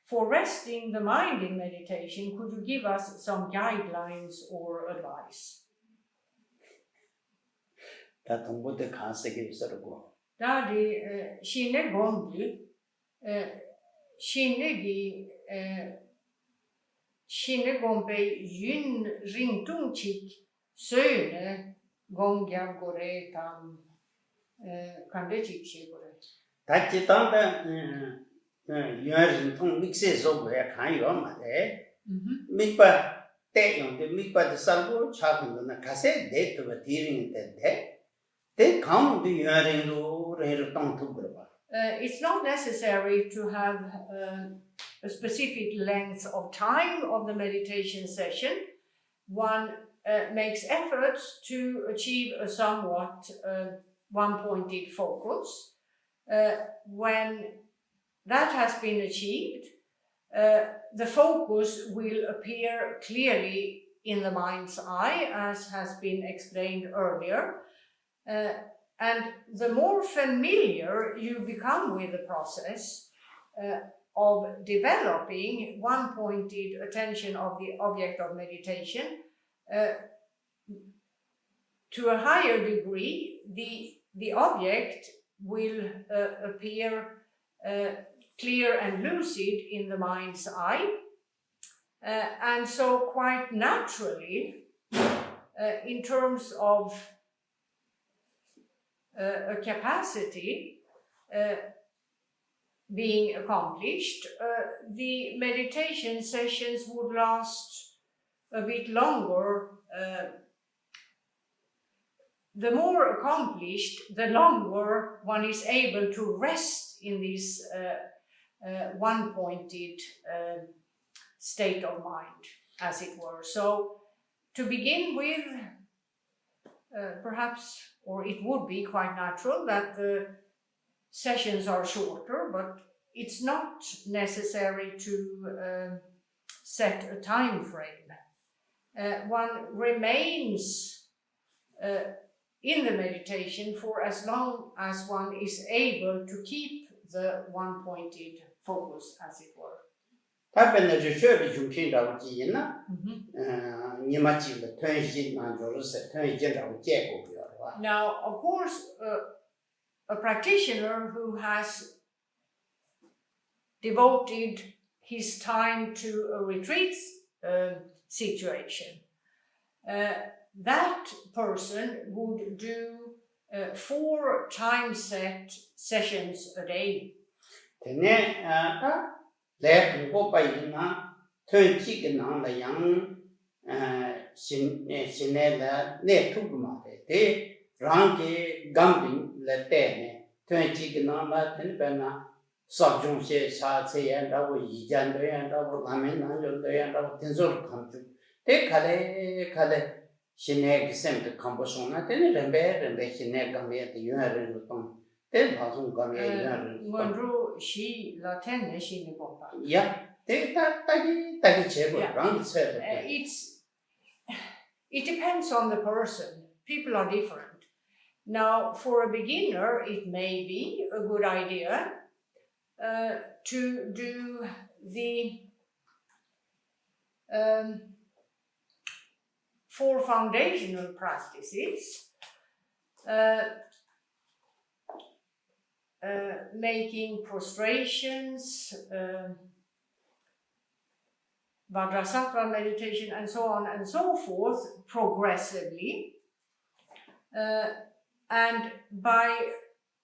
for resting the mind in meditation, could you give us some guidelines or advice? That what the concept is go. Dadi shine gombi shine gombe yun ringtung chik söne gongya gore tam kande chik she gore. Tachi tanda yun ringtung mixe so go ya kan yo ma de. Mikpa te yon de mikpa de salgo chakun na kase de to tiring de. They come to your ring tong to grow. it's not necessary to have a specific length of time of the meditation session. One makes efforts to achieve a somewhat one-pointed focus. When that has been achieved, the focus will appear clearly in the mind's eye, as has been explained earlier. And the more familiar you become with the process of developing one-pointed attention of the object of meditation, to a higher degree, the object will appear clear and lucid in the mind's eye. And so quite naturally, in terms of a capacity being accomplished, the meditation sessions would last a bit longer. The more accomplished, the longer one is able to rest in this one-pointed state of mind, as it were. So, to begin with, perhaps, or it would be quite natural that the sessions are shorter, but it's not necessary to set a time frame. One remains in the meditation for as long as one is able to keep the one-pointed focus, as it were. Now, of course, a practitioner who has devoted his time to a retreat situation, that person would do 4 time-set sessions a day. It depends on the person. People are different. Now, for a beginner, it may be a good idea to do the 4 foundational practices, making prostrations, Vajrasattva meditation, and so on and so forth, progressively. And by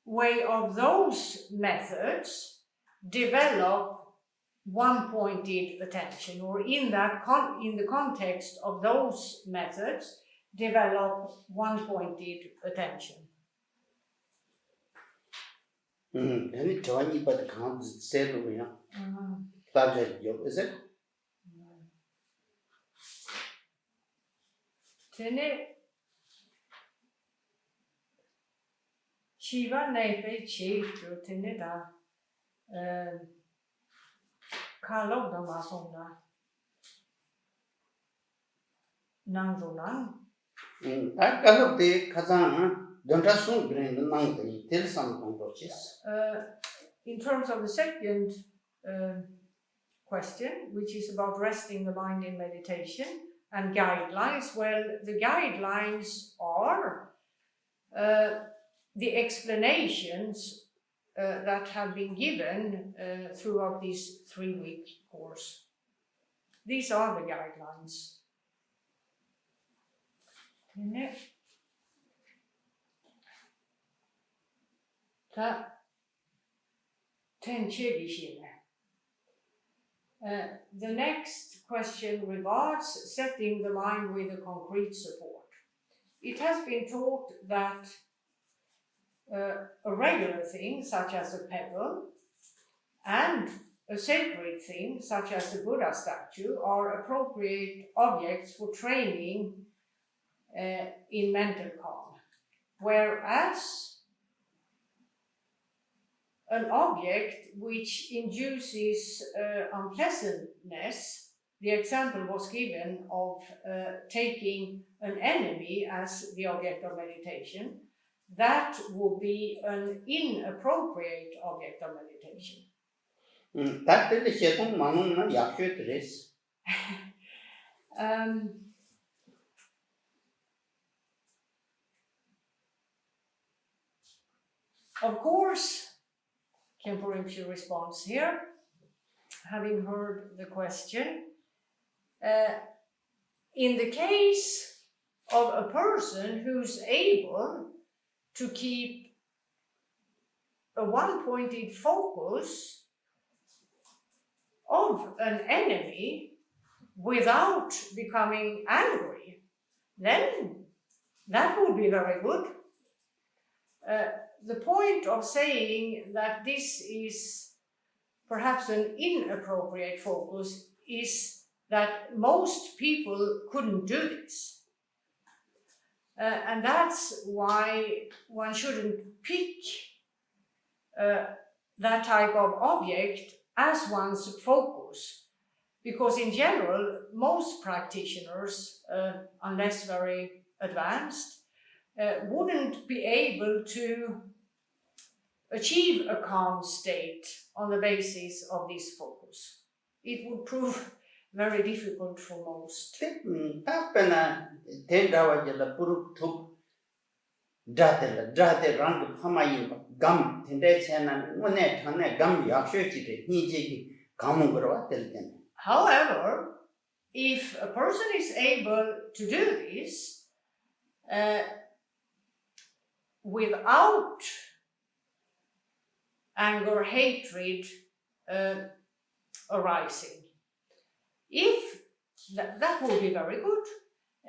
way of those methods, develop one-pointed attention, or in the context of those methods, develop one-pointed attention. Shiva nepe cheto teneda kalog da masonda nangjonan. Kalog de kazan donta sun brain nangdani tel sam controches. In terms of the second question, which is about resting the mind in meditation and guidelines, well, the guidelines are the explanations that have been given throughout this 3-week course. These are the guidelines. The next question regards setting the mind with a concrete support. It has been taught that a regular thing, such as a pebble, and a sacred thing, such as the Buddha statue, are appropriate objects for training in mental calm. Whereas an object which induces unpleasantness, the example was given of taking an enemy as the object of meditation, that would be an inappropriate object of meditation. Of course, Khenpo Rinpoche responds here, having heard the question. In the case of a person who's able to keep a one-pointed focus of an enemy without becoming angry, then that would be very good. The point of saying that this is perhaps an inappropriate focus is that most people couldn't do this. And that's why one shouldn't pick that type of object as one's focus. Because in general, most practitioners, unless very advanced, wouldn't be able to achieve a calm state on the basis of this focus. It would prove very difficult for most. However, if a person is able to do this without anger, hatred arising, if that will be very good.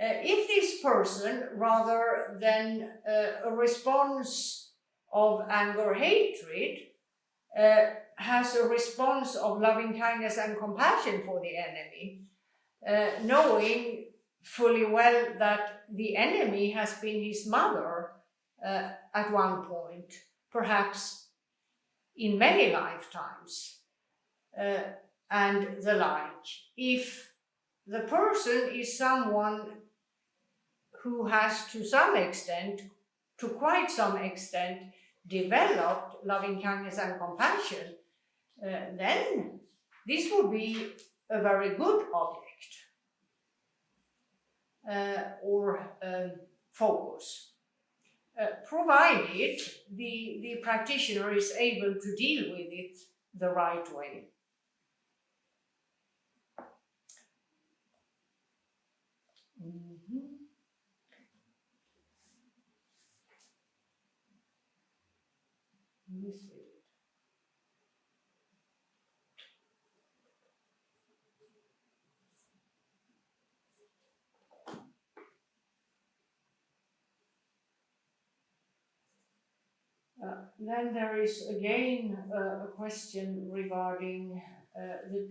If this person, rather than a response of anger, hatred, has a response of loving kindness and compassion for the enemy, knowing fully well that the enemy has been his mother at one point, perhaps in many lifetimes, and the like. If the person is someone who has to quite some extent, developed loving kindness and compassion, then this would be a very good object or focus, provided the practitioner is able to deal with it the right way. Then there is again a question regarding the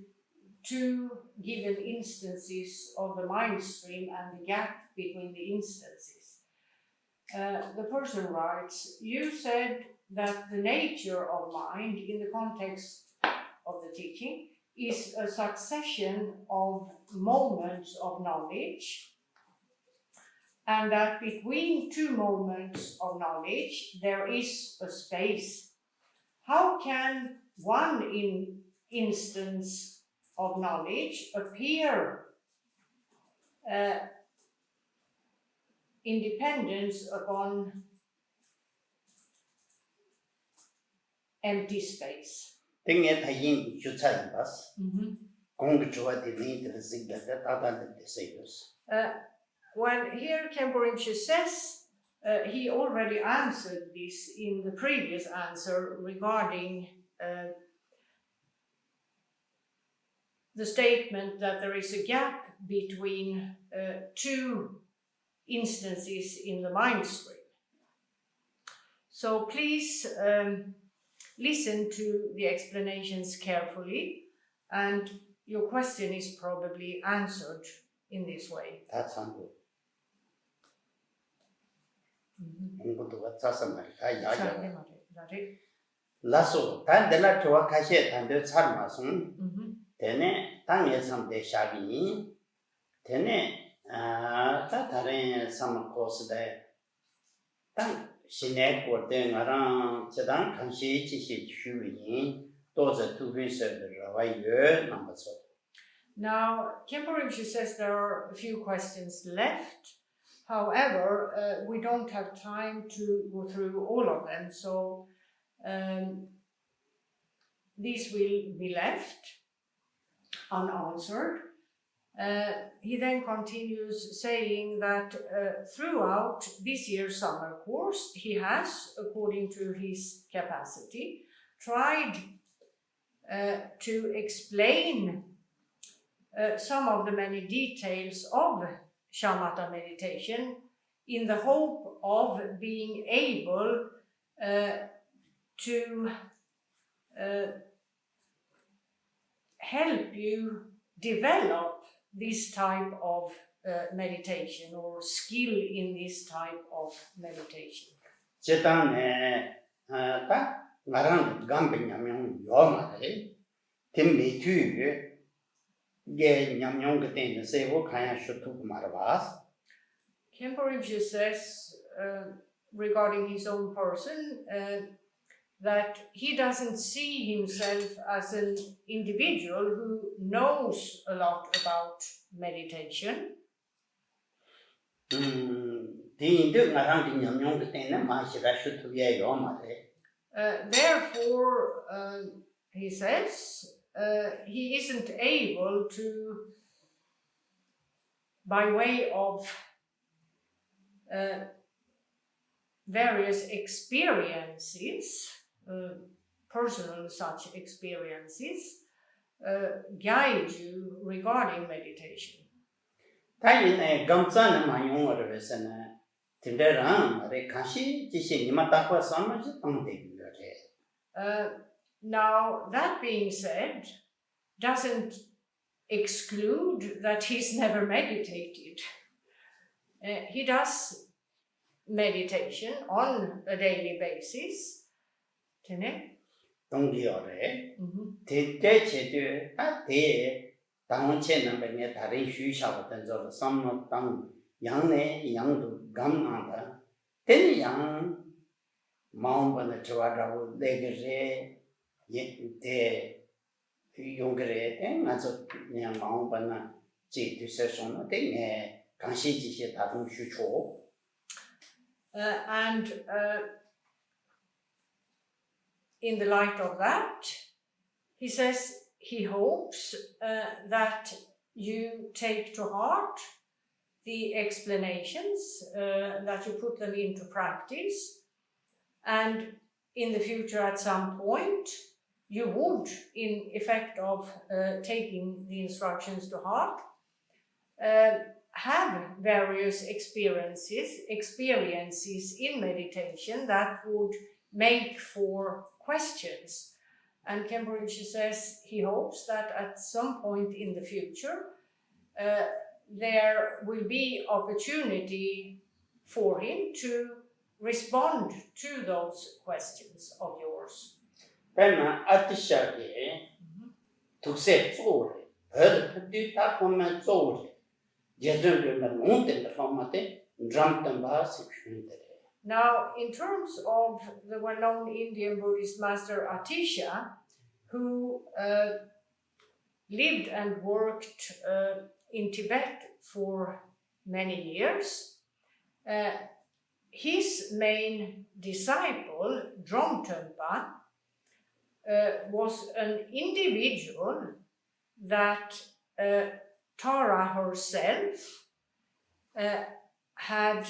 two given instances of the mind stream and the gap between the instances. The person writes, you said that the nature of mind in the context of the teaching is a succession of moments of knowledge, and that between two moments of knowledge there is a space. How can one instance of knowledge appear independence upon empty space? When here Khenpo Rinpoche says, he already answered this in the previous answer regarding the statement that there is a gap between two instances in the mind stream. So please listen to the explanations carefully, and your question is probably answered in this way. That's good. Lasso, Tandela to a cachet and the Sarmason, Tene, Tanya some de Shabi, Tene, Tatare, some course there. Sinek or then around Sedan, can she shooting, those are two research number so. Now, Khenpo Rinpoche says there are a few questions left. However, we don't have time to go through all of them, so these will be left unanswered. He then continues saying that throughout this year's summer course, he has, according to his capacity, tried to explain some of the many details of shamatha meditation in the hope of being able to help you develop this type of meditation or skill in this type of meditation. Khenpo Rinpoche says regarding his own person that he doesn't see himself as an individual who knows a lot about meditation. Therefore, he says, he isn't able to, by way of various experiences, personal such experiences, guide you regarding meditation. Now, that being said, doesn't exclude that he's never meditated. He does meditation on a daily basis. And in the light of that, he says he hopes that you take to heart the explanations, that you put them into practice, and in the future at some point you would, in effect of taking the instructions to heart, have various experiences in meditation that would make for questions. And Khenpo Rinpoche says he hopes that at some point in the future there will be opportunity for him to respond to those questions of yours. Now, in terms of the well-known Indian Buddhist master Atisha, who lived and worked in Tibet for many years, his main disciple, Dromtönpa, was an individual that Tara herself had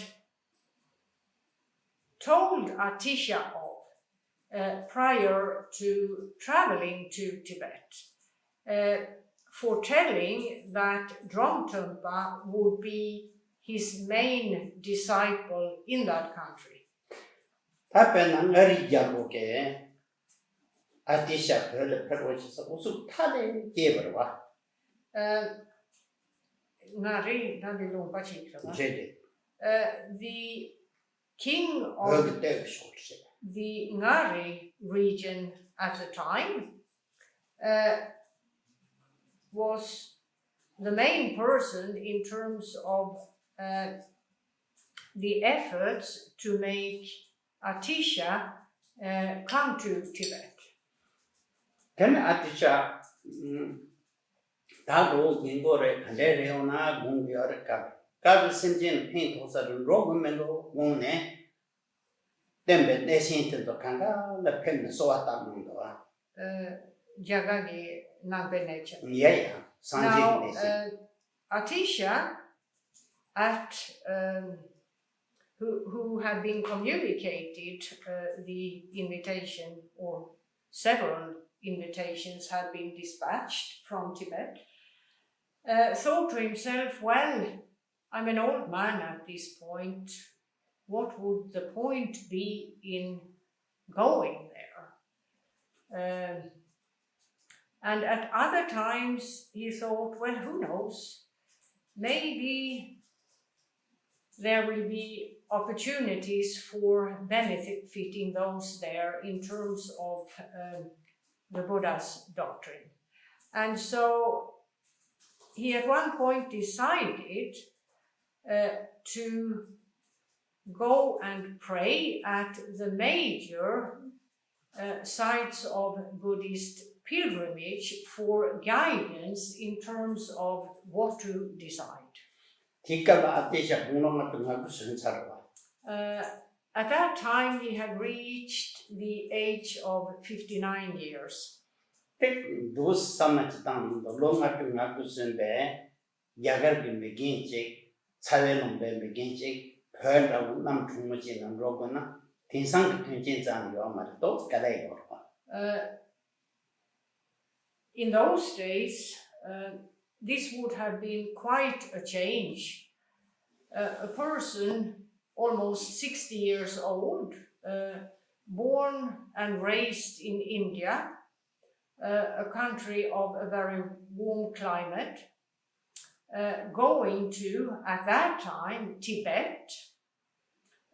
told Atisha of prior to traveling to Tibet, foretelling that Dromtönpa would be his main disciple in that country. 답변은 어리 잡고게 아티샤 별로셔서 우수 타대 제버와. Ngari, nadi lompa chikra. 제대. The king of 그때 쇼르세. the Ngari region at the time was the main person in terms of the efforts to make Atisha come to Tibet. Then 아티샤 다도 인고를 간대레오나 공부열까 가비 심진 핀 도서를 로그면도 오네 땜베 내신들도 간가 나 펜을 쏘았다 문도와 Jagagi Nagbenecha. 예야 Now, 상진 내신 Atisha, who had been communicated the invitation, or several invitations had been dispatched from Tibet, thought to himself, well, I'm an old man at this point. What would the point be in going there? And at other times he thought, well, who knows? Maybe there will be opportunities for benefiting those there in terms of the Buddha's doctrine. And so he at one point decided to go and pray at the major sites of Buddhist pilgrimage for guidance in terms of what to decide. At that time he had reached the age of 59 years. In those days, this would have been quite a change. A person almost 60 years old, born and raised in India, a country of a very warm climate, going to, at that time, Tibet,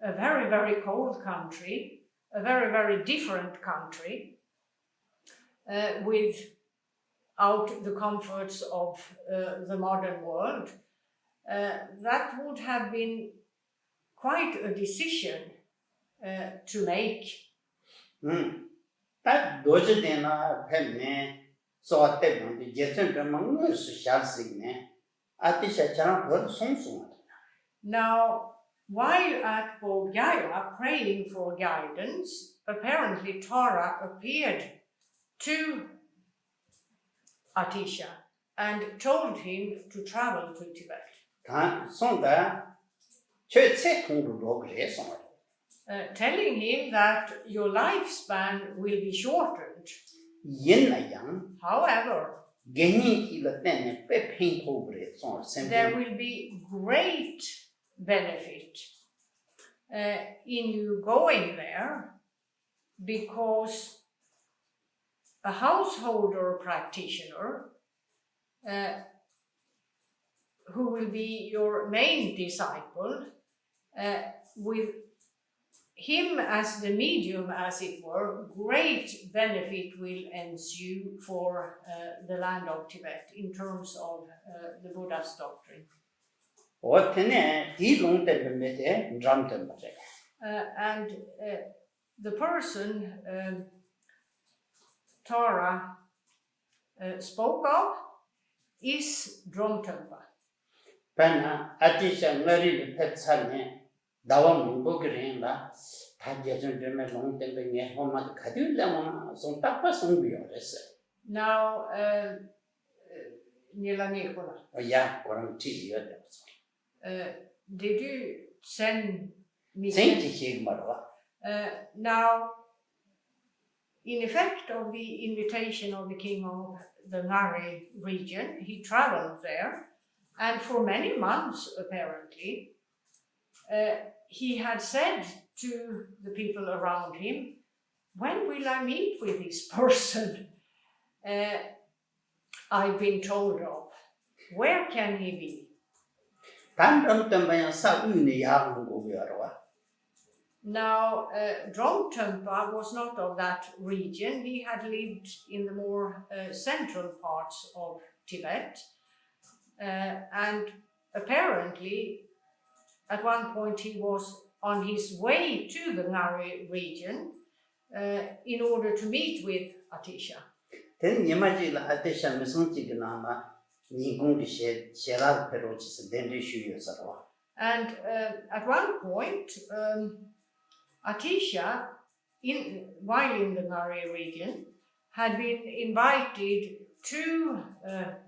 a very, very cold country, a very, very different country, without the comforts of the modern world. That would have been quite a decision to make. Now, while at Bodh Gaya praying for guidance, apparently Tara appeared to Atisha and told him to travel to Tibet. Telling him that your lifespan will be shortened. However, there will be great benefit in you going there, because a householder practitioner who will be your main disciple, with him as the medium, as it were, great benefit will ensue for the land of Tibet in terms of the Buddha's doctrine. And the person Tara spoke of is Dromtempa. Now, Nila Nikola, did you send me? Now, in effect of the invitation of the king of the Ngari region, he traveled there, and for many months, apparently, he had said to the people around him, when will I meet with this person I've been told of? Where can he be? Now, Dromtempa was not of that region. He had lived in the more central parts of Tibet. And apparently, at one point, he was on his way to the Ngari region in order to meet with Atisha. And at one point, Atisha, while in the Ngari region, had been invited to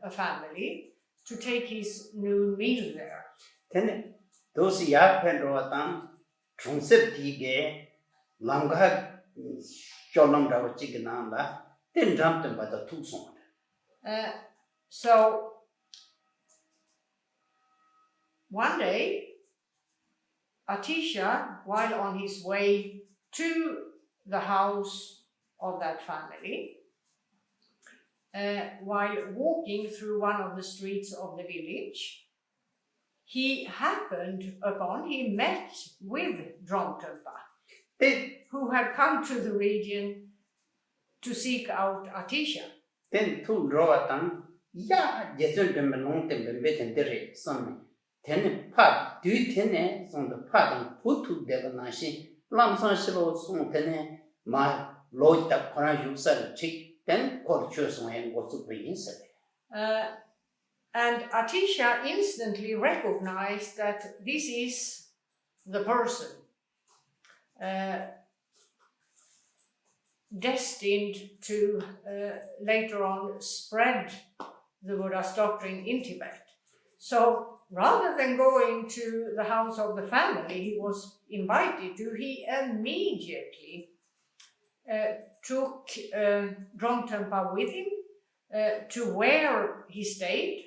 a family to take his noon meal there. Those Yapen Tronseptige, Langa Sholom Chigananda, then jumped them by the two song. So one day, Atisha, while on his way to the house of that family, while walking through one of the streets of the village, he met with Dromtempa, who had come to the region to seek out Atisha. Then two draw them, Jason Demelon, the son. Ten part, do ten on the part put to Devanashi, Lamson Shilo son ten, my Lord the Paraju said chick, then called Chosen and was to bring inside. And Atisha instantly recognized that this is the person destined to later on spread the Buddha's doctrine in Tibet. So rather than going to the house of the family he was invited to, he immediately took Dromtempa with him to where he stayed,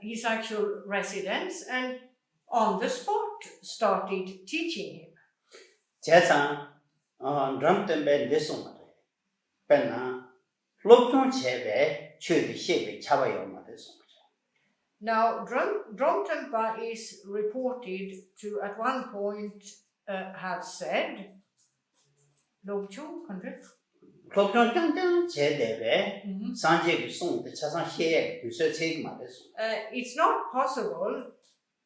his actual residence, and on the spot started teaching him. Jason, Dromtempa listen. Penna, Lopton Chebe, Chödrak Shebe, Chavayo. Now, Dromtempa is reported to at one point have said, it's not possible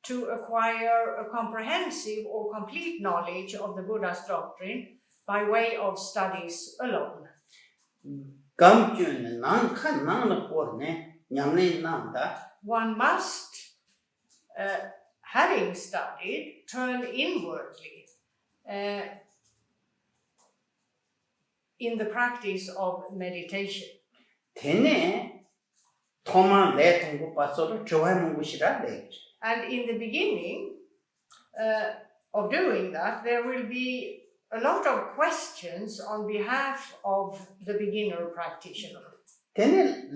to acquire a comprehensive or complete knowledge of the Buddha's doctrine by way of studies alone. One must, having studied, turn inwardly in the practice of meditation. And in the beginning of doing that, there will be a lot of questions on behalf of the beginner practitioner. And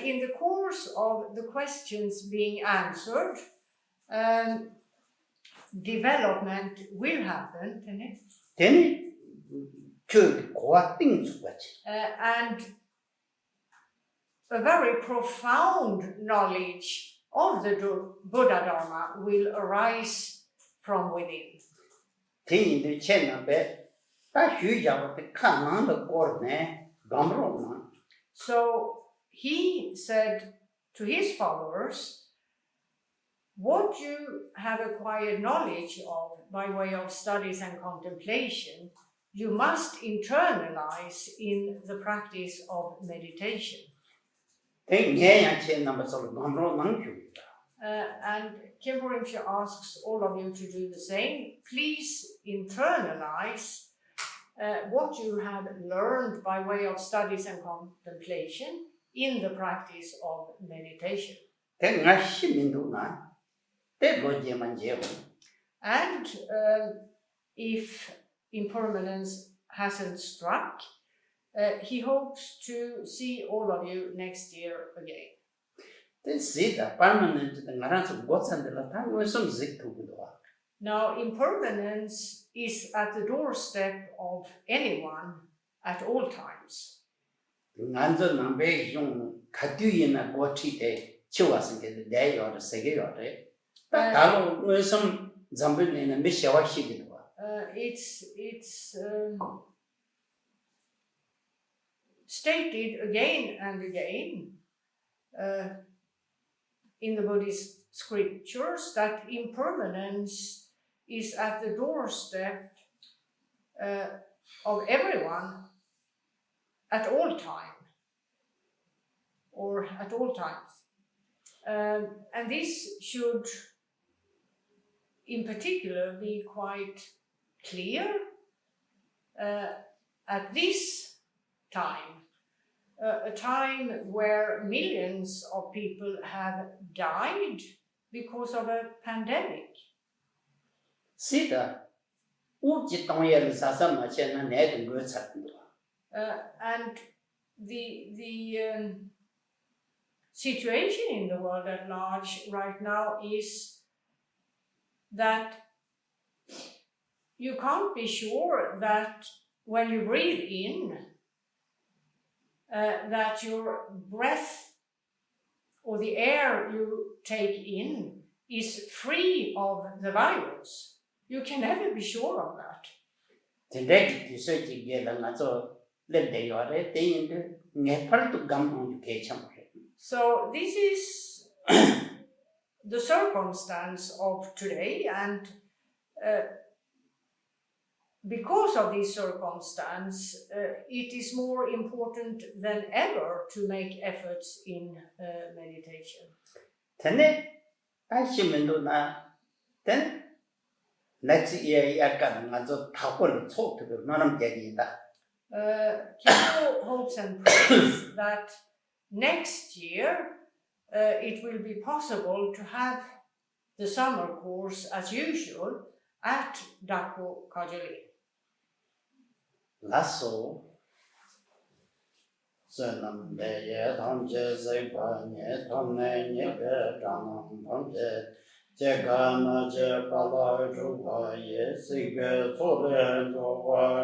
in the course of the questions being answered, development will happen, and a very profound knowledge of the Buddha Dharma will arise from within. So he said to his followers, what you have acquired knowledge of by way of studies and contemplation, you must internalize in the practice of meditation. And Khenpo Rinpoche asks all of you to do the same. Please internalize what you have learned by way of studies and contemplation in the practice of meditation. And if impermanence hasn't struck, he hopes to see all of you next year again. They see that permanent the what's and the time when some zik to do. Now, impermanence is at the doorstep of anyone at all times. Nganzo nambe yung katuyina go chite chiwas get day or the sege or that talo when some zambil in a mishawa shigit. It's stated again and again in the Buddhist scriptures that impermanence is at the doorstep of everyone at all time, or at all times. And this should, in particular, be quite clear at this time, a time where millions of people have died because of a pandemic. See that? And the situation in the world at large right now is that you can't be sure that when you breathe in, that your breath or the air you take in is free of the virus. You can never be sure of that. So this is the circumstance of today, and because of this circumstance, it is more important than ever to make efforts in meditation. Next year, Khenpo hopes and prays that next year it will be possible to have the summer course as usual at Dako Kajali. Lasso Senam de Tomje Zebane, Tomne, Janam, Tomje, Jagana, Jepala, Juba, Yesiga, Solen, Joa,